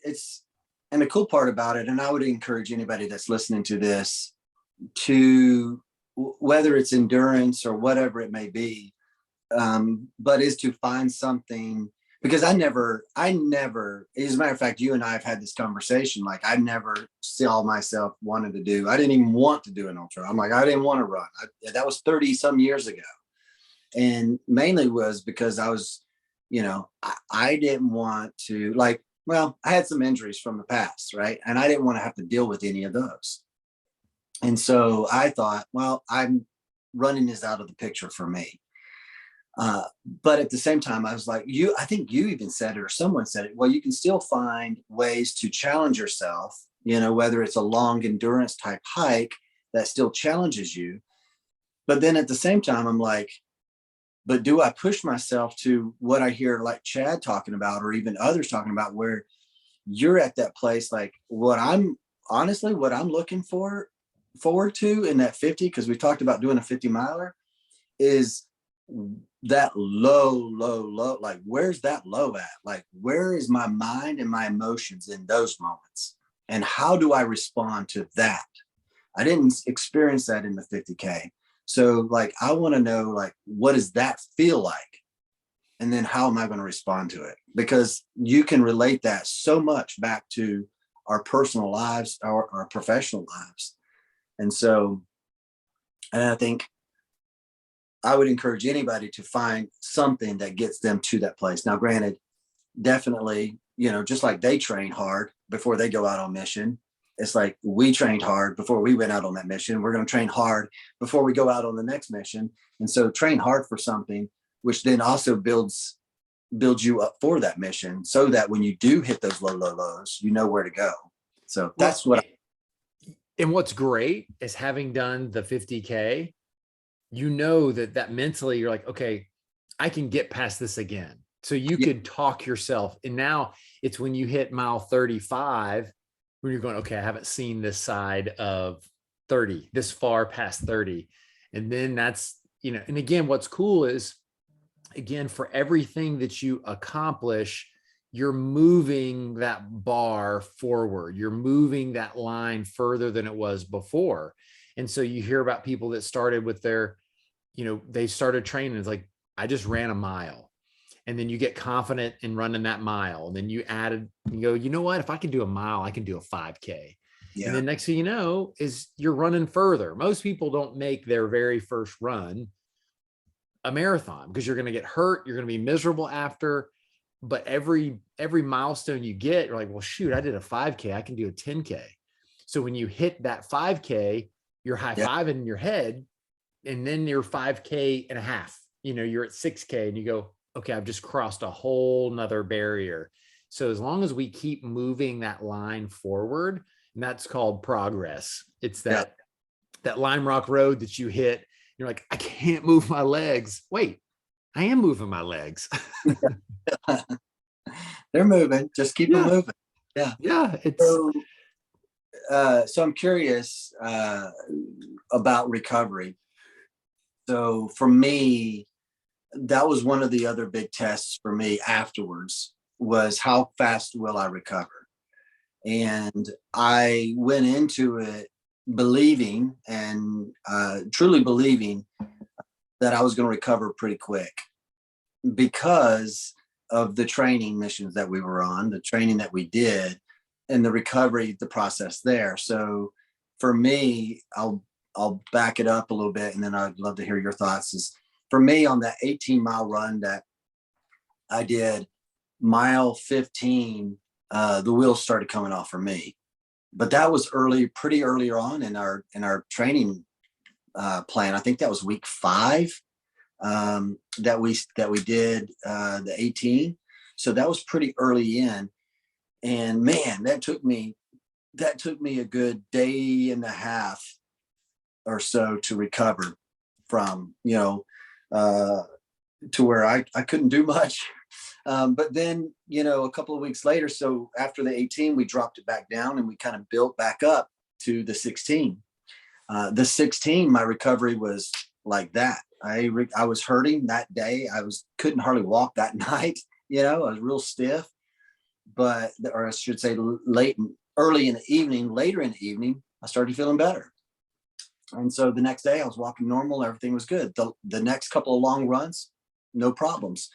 it's, and the cool part about it, and I would encourage anybody that's listening to this to, whether it's endurance or whatever it may be, but is to find something, because I never, as a matter of fact, you and I have had this conversation. Like I never saw myself wanting to do, I didn't even want to do an ultra. I'm like, I didn't want to run. That was 30 some years ago. And mainly was because I was, I didn't want to I had some injuries from the past, right? And I didn't want to have to deal with any of those. And so I thought, well, running is out of the picture for me. But at the same time, I was like, I think you even said it, or someone said it, well, you can still find ways to challenge yourself, whether it's a long endurance type hike that still challenges you. But then at the same time, I'm like, but do I push myself to what I hear like Chad talking about, or even others talking about, where you're at that place, like what I'm looking forward to in that 50, because we talked about doing a 50 miler, is that low, like where's that low at? Like where is my mind and my emotions in those moments? And how do I respond to that? I didn't experience that in the 50K. So like, I want to know, like, what does that feel like? And then how am I going to respond to it? Because you can relate that so much back to our personal lives, our professional lives. And so, and I think I would encourage anybody to find something that gets them to that place. Now, granted, definitely, just like they train hard before they go out on mission, it's like we trained hard before we went out on that mission. We're going to train hard before we go out on the next mission. And so train hard for something, which then also builds you up for that mission, so that when you do hit those lows, you know where to go. So that's what. And what's great is, having done the 50K, that mentally you're like, okay, I can get past this again. So you could talk yourself. And now it's when you hit mile 35, when you're going, okay, I haven't seen this side of 30, this far past 30. And then that's, and again, what's cool is, again, for everything that you accomplish, you're moving that bar forward. You're moving that line further than it was before. And so you hear about people that started with their, they started training. It's like, I just ran a mile. And then you get confident in running that mile. And then you go, you know what? If I can do a mile, I can do a 5K. Yeah. And then next thing you know is you're running further. Most people don't make their very first run a marathon, because you're going to get hurt. You're going to be miserable after. But every milestone you get, you're like, well, shoot, I did a 5K. I can do a 10K. So when you hit that 5K, you're high-fiving in your head, and then you're 5K and a half. You're at 6K and you go, okay, I've just crossed a whole nother barrier. So as long as we keep moving that line forward, and that's called progress. It's that Lime Rock Road that you hit. You're like, I can't move my legs. Wait, I am moving my legs. They're moving. Just keep them moving. Yeah. Yeah. So I'm curious about recovery. So for me, that was one of the other big tests for me afterwards, was how fast will I recover? And I went into it believing and truly believing that I was going to recover pretty quick, because of the training missions that we were on, the training that we did, and the recovery, the process there. So for me, I'll back it up a little bit, and then I'd love to hear your thoughts. Is for me, on that 18-mile run that I did, mile 15, the wheels started coming off for me. But that was pretty early on in our training plan. I think that was week 5 that we did the 18. So that was pretty early in, and man, that took me a good day and a half or so to recover from, to where I couldn't do much. But then, a couple of weeks later, so after the 18, we dropped it back down and we kind of built back up to the 16. The 16, my recovery was like that. I was hurting that day. Couldn't hardly walk that night. I was real stiff, or I should say later in the evening, I started feeling better. And so the next day I was walking normal. Everything was good. The next couple of long runs, no problems.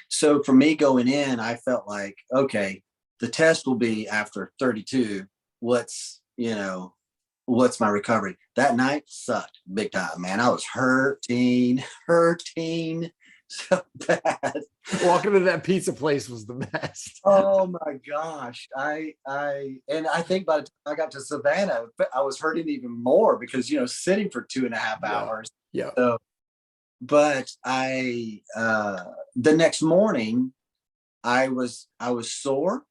So for me going in, I felt like, okay, the test will be after 32. What's my recovery? That night sucked big time, man. I was hurting so bad. Walking to that pizza place was the best. Oh my gosh. I think by the time I got to Savannah, I was hurting even more because, sitting for 2.5 hours. Yeah. So, but the next morning I was sore,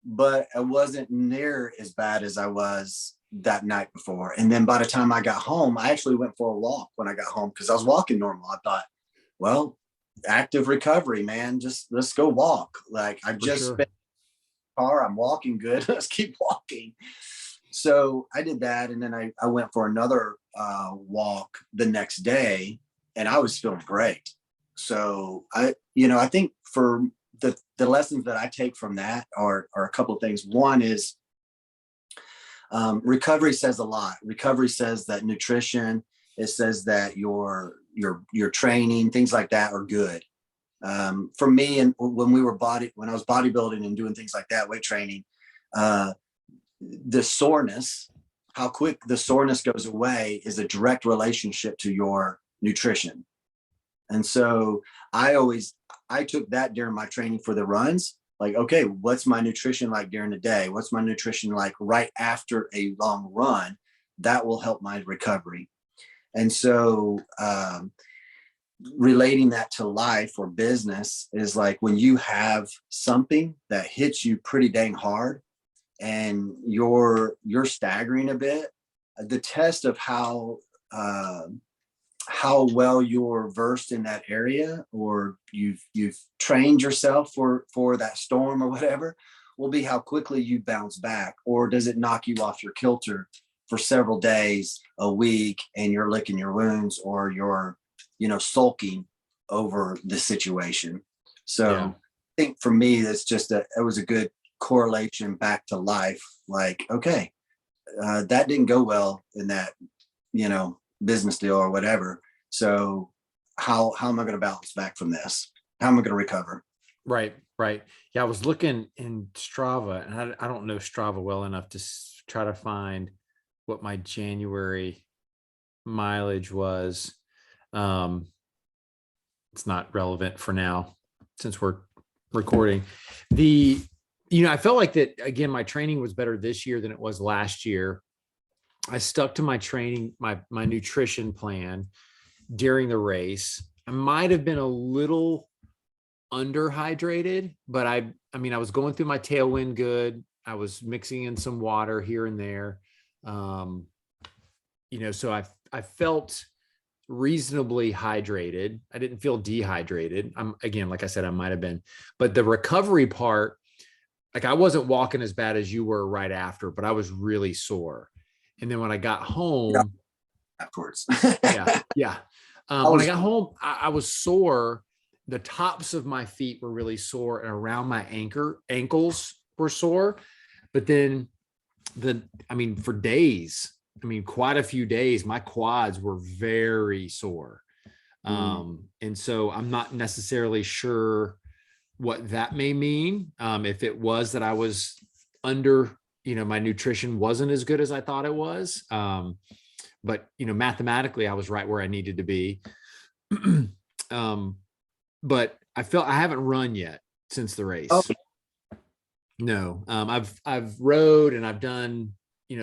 but I wasn't near as bad as I was that night before. And then by the time I got home, I actually went for a walk when I got home, because I was walking normal. I thought, well, active recovery, man, just let's go walk. Like I just spent in the car, I'm walking good. Let's keep walking. So I did that. And then I went for another walk the next day, and I was feeling great. So I think for the lessons that I take from that are a couple of things. One is recovery says a lot. Recovery says that nutrition, it says that your training, things like that are good. For me, and when I was bodybuilding and doing things like that, weight training, the soreness, how quick the soreness goes away is a direct relationship to your nutrition. And so I took that during my training for the runs. Like, okay, what's my nutrition like during the day? What's my nutrition like right after a long run? That will help my recovery. And so relating that to life or business is like when you have something that hits you pretty dang hard and you're staggering a bit, the test of how well you're versed in that area, or you've trained yourself for that storm or whatever, will be how quickly you bounce back. Or does it knock you off your kilter for several days, a week, and you're licking your wounds, or you're, sulking over the situation? So Yeah. I think for me, it was a good correlation back to life. Like, okay, that didn't go well in that, business deal or whatever. So how am I going to bounce back from this? How am I going to recover? Right. Yeah. I was looking in Strava, and I don't know Strava well enough to try to find what my January mileage was. It's not relevant for now since we're recording. I felt like that again, my training was better this year than it was last year. I stuck to my training, my nutrition plan during the race. I might have been a little underhydrated, but I was going through my tailwind good. I was mixing in some water here and there. So I felt reasonably hydrated. I didn't feel dehydrated. Like I said, I might have been, but the recovery part, like I wasn't walking as bad as you were right after, but I was really sore. And then when I got home, afterwards, yeah. When I got home, I was sore. The tops of my feet were really sore, and around my ankles were sore. But then for days, quite a few days, my quads were very sore. And so I'm not necessarily sure what that may mean. If it was that I was under, my nutrition wasn't as good as I thought it was. But mathematically, I was right where I needed to be. But I haven't run yet since the race. Oh. No, I've rode and I've done,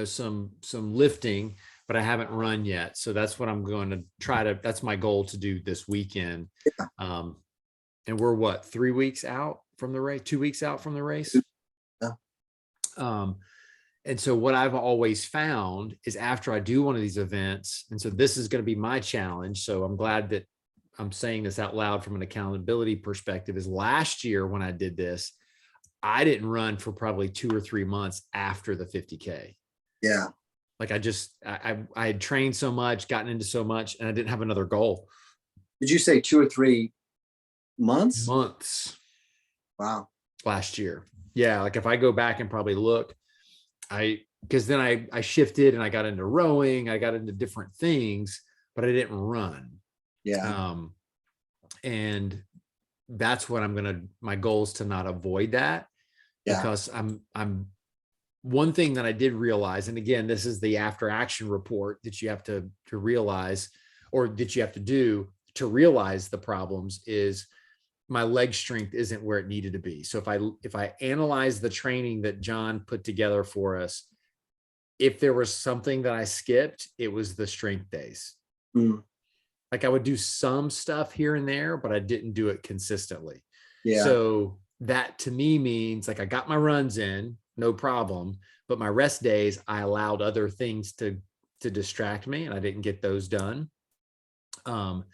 some lifting, but I haven't run yet. So that's what I'm going to that's my goal to do this weekend. Yeah. And we're 3 weeks out from the race, 2 weeks out from the race. Yeah. And so what I've always found is after I do one of these events, and so this is going to be my challenge. So I'm glad that I'm saying this out loud from an accountability perspective, is last year when I did this, I didn't run for probably 2 or 3 months after the 50K. Yeah. Like I had trained so much, gotten into so much, and I didn't have another goal. Did you say 2 or 3 months? Months. Wow. Last year. Yeah. Like if I go back and probably look, because then I shifted and I got into rowing, I got into different things, but I didn't run. Yeah. And that's what my goal is to not avoid that. Yeah. Because I'm one thing that I did realize, and again, this is the after action report that you have to realize, or that you have to do to realize the problems, is my leg strength isn't where it needed to be. So if I analyze the training that John put together for us, if there was something that I skipped, it was the strength days. Like I would do some stuff here and there, but I didn't do it consistently. Yeah. So that to me means like I got my runs in, no problem, but my rest days, I allowed other things to distract me, and I didn't get those done. And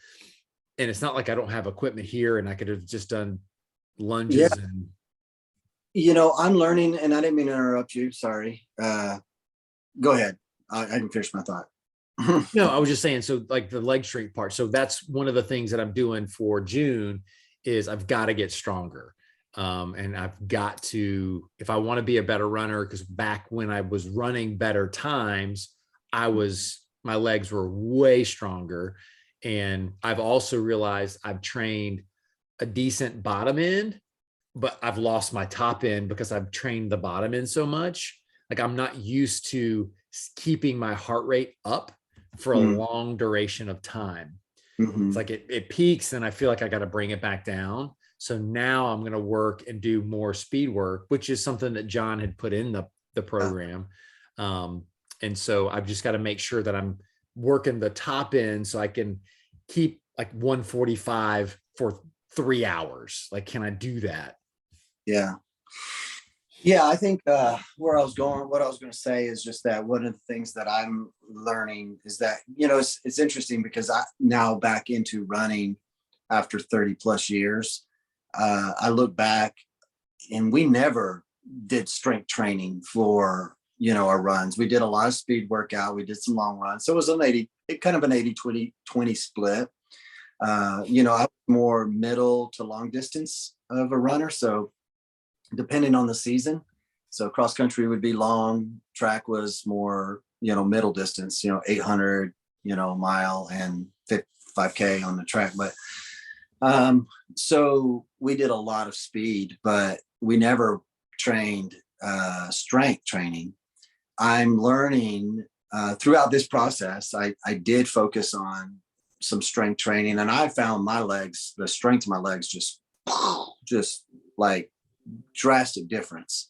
it's not like I don't have equipment here and I could have just done lunges. Yeah. I'm learning, and I didn't mean to interrupt you. Sorry. Go ahead. I can finish my thought. No, I was just saying, so like the leg strength part. So that's one of the things that I'm doing for June is I've got to get stronger. And I've got to, if I want to be a better runner, because back when I was running better times, my legs were way stronger. And I've also realized I've trained a decent bottom end, but I've lost my top end because I've trained the bottom end so much. like I'm not used to keeping my heart rate up for a Mm, long duration of time. It's mhm. like it peaks and I feel like I got to bring it back down. So now I'm going to work and do more speed work, which is something that John had put in the Uh, program. Um, and so I've just got to make sure that I'm working the top end so I can keep like 145 for 3 hours. Like, can I do that? yeah. Yeah, I think where I was going, what I was going to say is just that one of the things that I'm learning is that, it's interesting because I now back into running after 30 plus years. I look back and we never did strength training for, our runs. We did a lot of speed workout. We did some long runs. So it was kind of an 80-20 split. I was more middle to long distance of a runner. So depending on the season. So cross country would be long, track was more, middle distance, 800, mile and 5K on the track. But so we did a lot of speed, but we never trained strength training. I'm learning throughout this process, I did focus on some strength training and I found the strength of my legs just like drastic difference,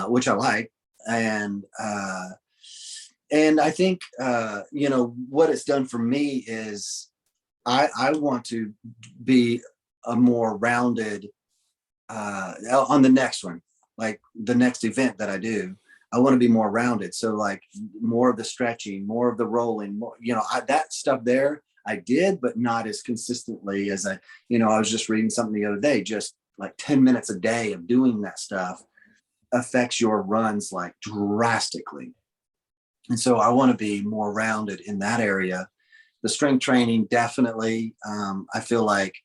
which I like. And I think, what it's done for me is I want to be a more rounded on the next one, like the next event that I do. I want to be more rounded. So like more of the stretching, more of the rolling, more, that stuff there I did, but not as consistently as I was just reading something the other day, just like 10 minutes a day of doing that stuff affects your runs like drastically. And so I want to be more rounded in that area. The strength training, definitely. I feel like,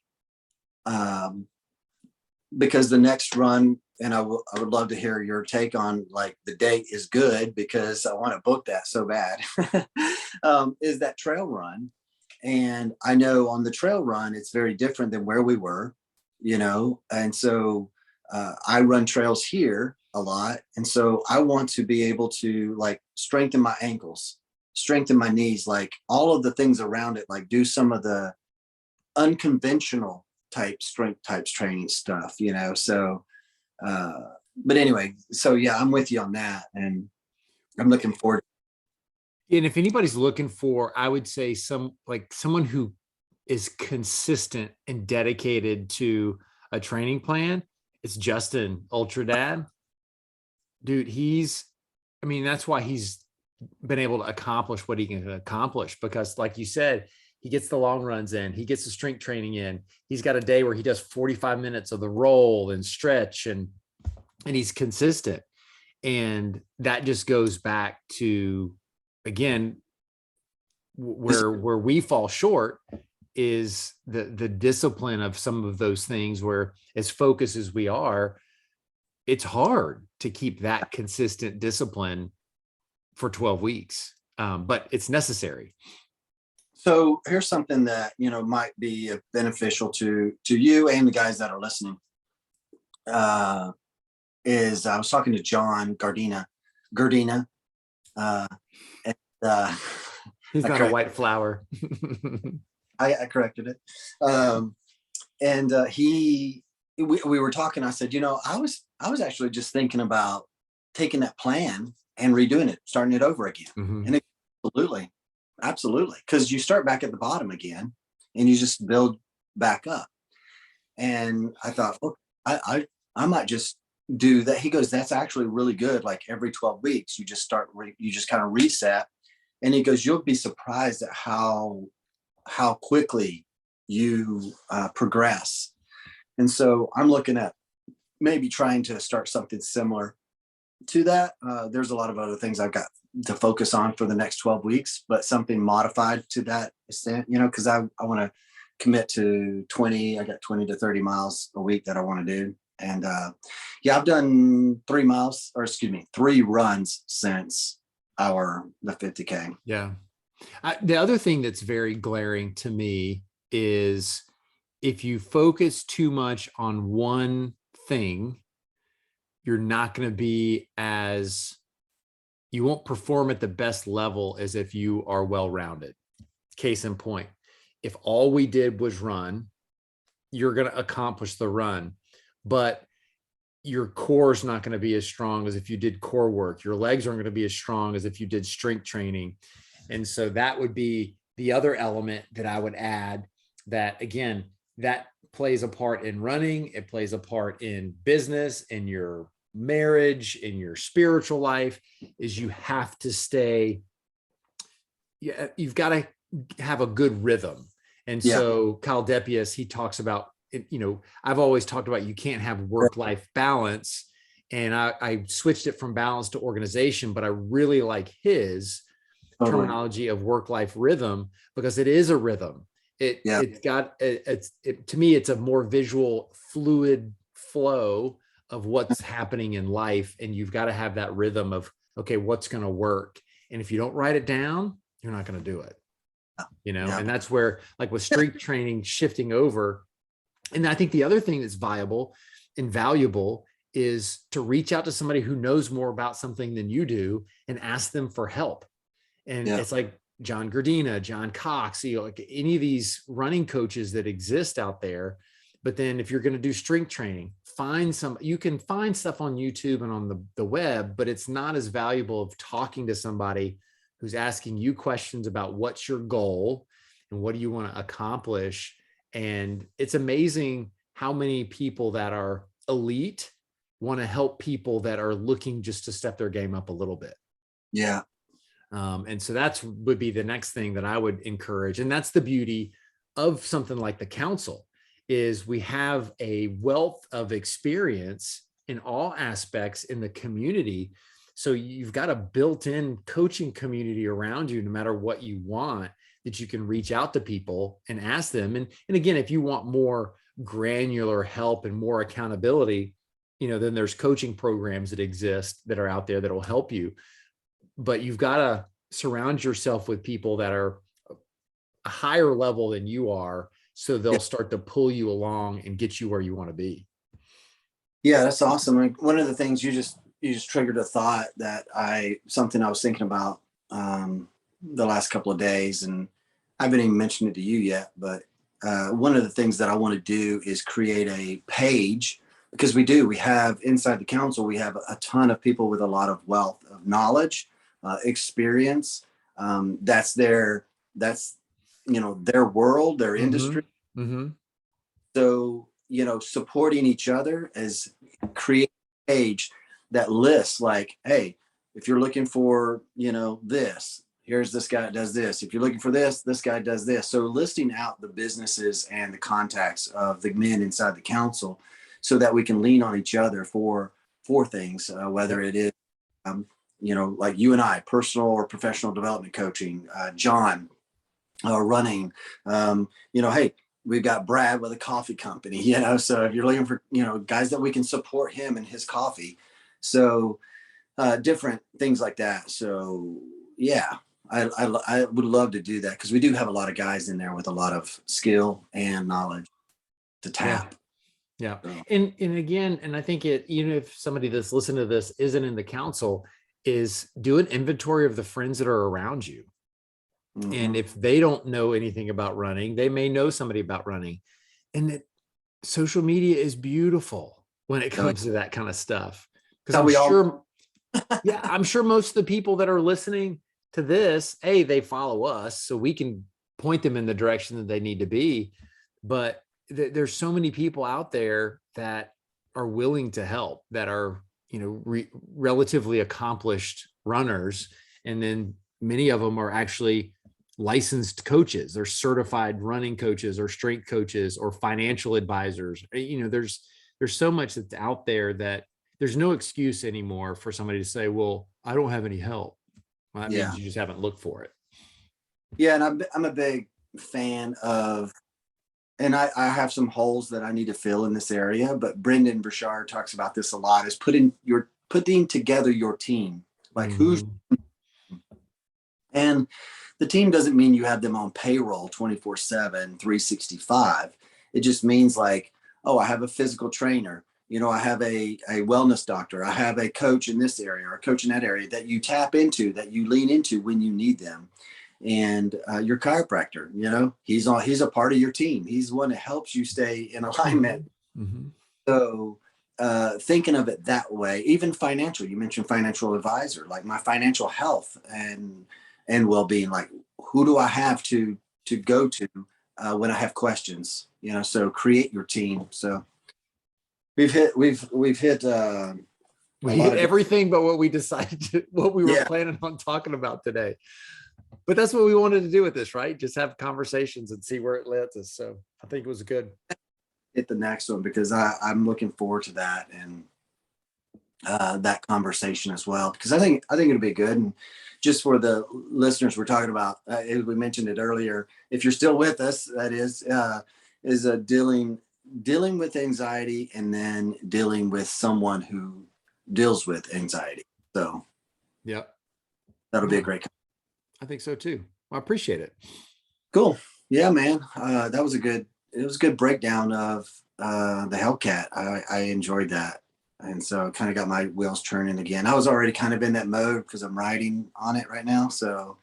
because the next run, and I would love to hear your take on like the date is good because I want to book that so bad, is that trail run. And I know on the trail run, it's very different than where we were, and so I run trails here a lot. And so I want to be able to like strengthen my ankles, strengthen my knees, like all of the things around it, like do some of the unconventional type strength types training stuff, so uh but anyway, so yeah, I'm with you on that and I'm looking forward. And if anybody's looking for, I would say someone who is consistent and dedicated to a training plan, it's Justin Ultra Dad. Dude, that's why he's been able to accomplish what he can accomplish because like you said, he gets the long runs in, he gets the strength training in. He's got a day where he does 45 minutes of the roll and stretch and he's consistent. And that just goes back to, again, where we fall short is the discipline of some of those things where as focused as we are, it's hard to keep that consistent discipline for 12 weeks. But it's necessary. So here's something that might be beneficial to you and the guys that are listening. Is I was talking to John Gardina, uh, and He's I not a correct, white flower. I corrected it, and we were talking. I said, I was actually just thinking about taking that plan and redoing it, starting it over again, Mhm. and absolutely, because you start back at the bottom again, and you just build back up. And I thought, look, I might just do that. He goes, that's actually really good. Like every 12 weeks, you just you just kind of reset. And he goes, you'll be surprised at how quickly you progress. And so I'm looking at maybe trying to start something similar to that. There's a lot of other things I've got to focus on for the next 12 weeks, but something modified to that extent, because I want to commit to I got 20 to 30 miles a week that I want to do. And yeah, I've done 3 runs since the 50K. Yeah. The other thing that's very glaring to me is if you focus too much on one thing, you're not going to be as you won't perform at the best level as if you are well-rounded. Case in point, if all we did was run, you're going to accomplish the run, but your core is not going to be as strong as if you did core work. Your legs aren't going to be as strong as if you did strength training. And so that would be the other element that I would add, that again, that plays a part in running. It plays a part in business, in your marriage, in your spiritual life, is you have to stay, you've got to have a good rhythm. And so Kyle Depius, he talks about, I've always talked about, you can't have work-life balance. And I switched it from balance to organization, but I really like his terminology of work-life rhythm, because it is a rhythm. It's got, to me, it's a more visual, fluid flow of what's happening in life. And you've got to have that rhythm of, okay, what's going to work? And if you don't write it down, you're not going to do it, and that's where, like with strength training, shifting over. And I think the other thing that's viable and valuable is to reach out to somebody who knows more about something than you do and ask them for help. And it's like John Gardina, John Cox, like any of these running coaches that exist out there. But then if you're going to do strength training, you can find stuff on YouTube and on the web, but it's not as valuable of talking to somebody who's asking you questions about what's your goal and what do you want to accomplish. And it's amazing how many people that are elite want to help people that are looking just to step their game up a little bit. Yeah. And so that's would be the next thing that I would encourage. And that's the beauty of something like the council, is we have a wealth of experience in all aspects in the community. So you've got a built-in coaching community around you, no matter what you want, that you can reach out to people and ask them. And again, if you want more granular help and more accountability, then there's coaching programs that exist that are out there that will help you. But you've got to surround yourself with people that are a higher level than you are, so they'll start to pull you along and get you where you want to be. Yeah, that's awesome. Like, one of the things you just triggered a thought that something I was thinking about the last couple of days, and I haven't even mentioned it to you yet, but one of the things that I want to do is create a page, because we have inside the council, we have a ton of people with a lot of wealth of knowledge, experience. That's their world, their industry. Mm-hmm. So, supporting each other as create a page that lists, like, hey, if you're looking for, this, here's this guy that does this. If you're looking for this guy does this. So listing out the businesses and the contacts of the men inside the council, so that we can lean on each other for things, whether it is, like you and I, personal or professional development coaching, John, running, hey, we've got Brad with a coffee company, so if you're looking for, guys that we can support him and his coffee. So different things like that. So yeah, I would love to do that, because we do have a lot of guys in there with a lot of skill and knowledge to tap. Yeah. And again, and I think even if somebody that's listening to this isn't in the council, is do an inventory of the friends that are around you. Mm-hmm. And if they don't know anything about running, they may know somebody about running. And that social media is beautiful when it comes to that kind of stuff. Because I'm sure most of the people that are listening to this, they follow us, so we can point them in the direction that they need to be. But there's so many people out there that are willing to help, that are, relatively accomplished runners. And then many of them are actually licensed coaches. They're certified running coaches or strength coaches or financial advisors. There's so much that's out there that there's no excuse anymore for somebody to say, well, I don't have any help. Well, that means you just haven't looked for it. Yeah. And I'm a big fan of, and I have some holes that I need to fill in this area, but Brendan Burchard talks about this a lot, is putting together your team, like who's, and the team doesn't mean you have them on payroll 24/7, 365. It just means like, oh, I have a physical trainer, I have a wellness doctor, I have a coach in this area or a coach in that area that you tap into, that you lean into when you need them. And your chiropractor, he's a part of your team. He's the one that helps you stay in alignment. Mm-hmm. So thinking of it that way, even financial, you mentioned financial advisor, like my financial health and well-being, like who do I have to go to when I have questions, so create your team. So we've hit We hit everything but what we decided what we were yeah, planning on talking about today. But that's what we wanted to do with this, right? Just have conversations and see where it leads us. So I think it was good. hit the next one because I'm looking forward to that and that conversation as well, because I think it'll be good. And just for the listeners, we're talking about, we mentioned it earlier, if you're still with us, that is dealing with anxiety and then dealing with someone who deals with anxiety. So yep, that'll be a great. I think so too. Well, I appreciate it. Cool. Yeah, man. It was a good breakdown of the Hellcat. I enjoyed that. And so it kind of got my wheels turning again. I was already kind of in that mode because I'm riding on it right now. So,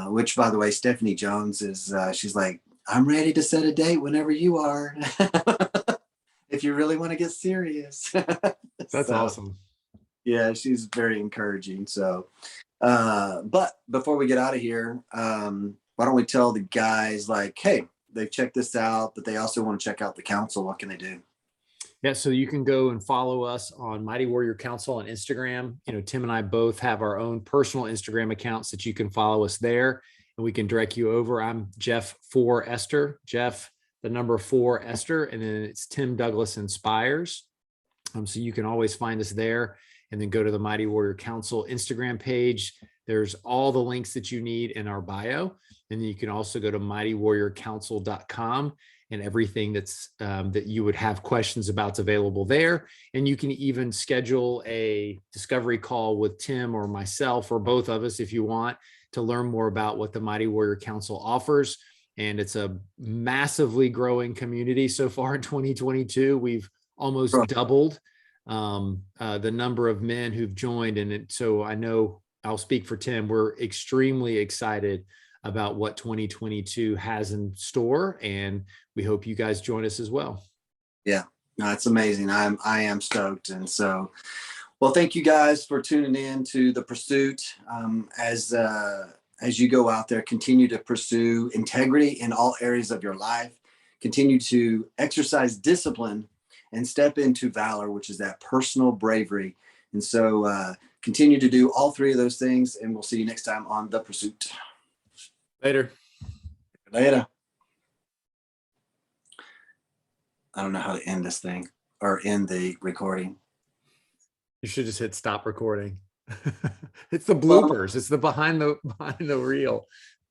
which by the way, Stephanie Jones is, she's like, I'm ready to set a date whenever you are. If you really want to get serious. That's awesome. Yeah, she's very encouraging. So, but before we get out of here, why don't we tell the guys like, hey, they've checked this out, but they also want to check out the council. What can they do? Yeah, so you can go and follow us on Mighty Warrior Council on Instagram. Tim and I both have our own personal Instagram accounts that you can follow us there, and we can direct you over. I'm Jeff 4 Esther, Jeff, the number 4 Esther, and then it's Tim Douglas Inspires. So you can always find us there, and then go to the Mighty Warrior Council Instagram page. There's all the links that you need in our bio. And then you can also go to mightywarriorcouncil.com, and everything that's that you would have questions about is available there. And you can even schedule a discovery call with Tim or myself or both of us if you want to learn more about what the Mighty Warrior Council offers. And it's a massively growing community so far in 2022. We've almost doubled the number of men who've joined. And so I know I'll speak for Tim. We're extremely excited about what 2022 has in store, and we hope you guys join us as well. Yeah, no, it's amazing. I am stoked. And so, well, thank you guys for tuning in to The Pursuit. As you go out there, continue to pursue integrity in all areas of your life, continue to exercise discipline and step into valor, which is that personal bravery. And so continue to do all three of those things, and we'll see you next time on The Pursuit. Later. I don't know how to end this thing or end the recording. You should just hit stop recording. It's the bloopers. It's the behind the reel.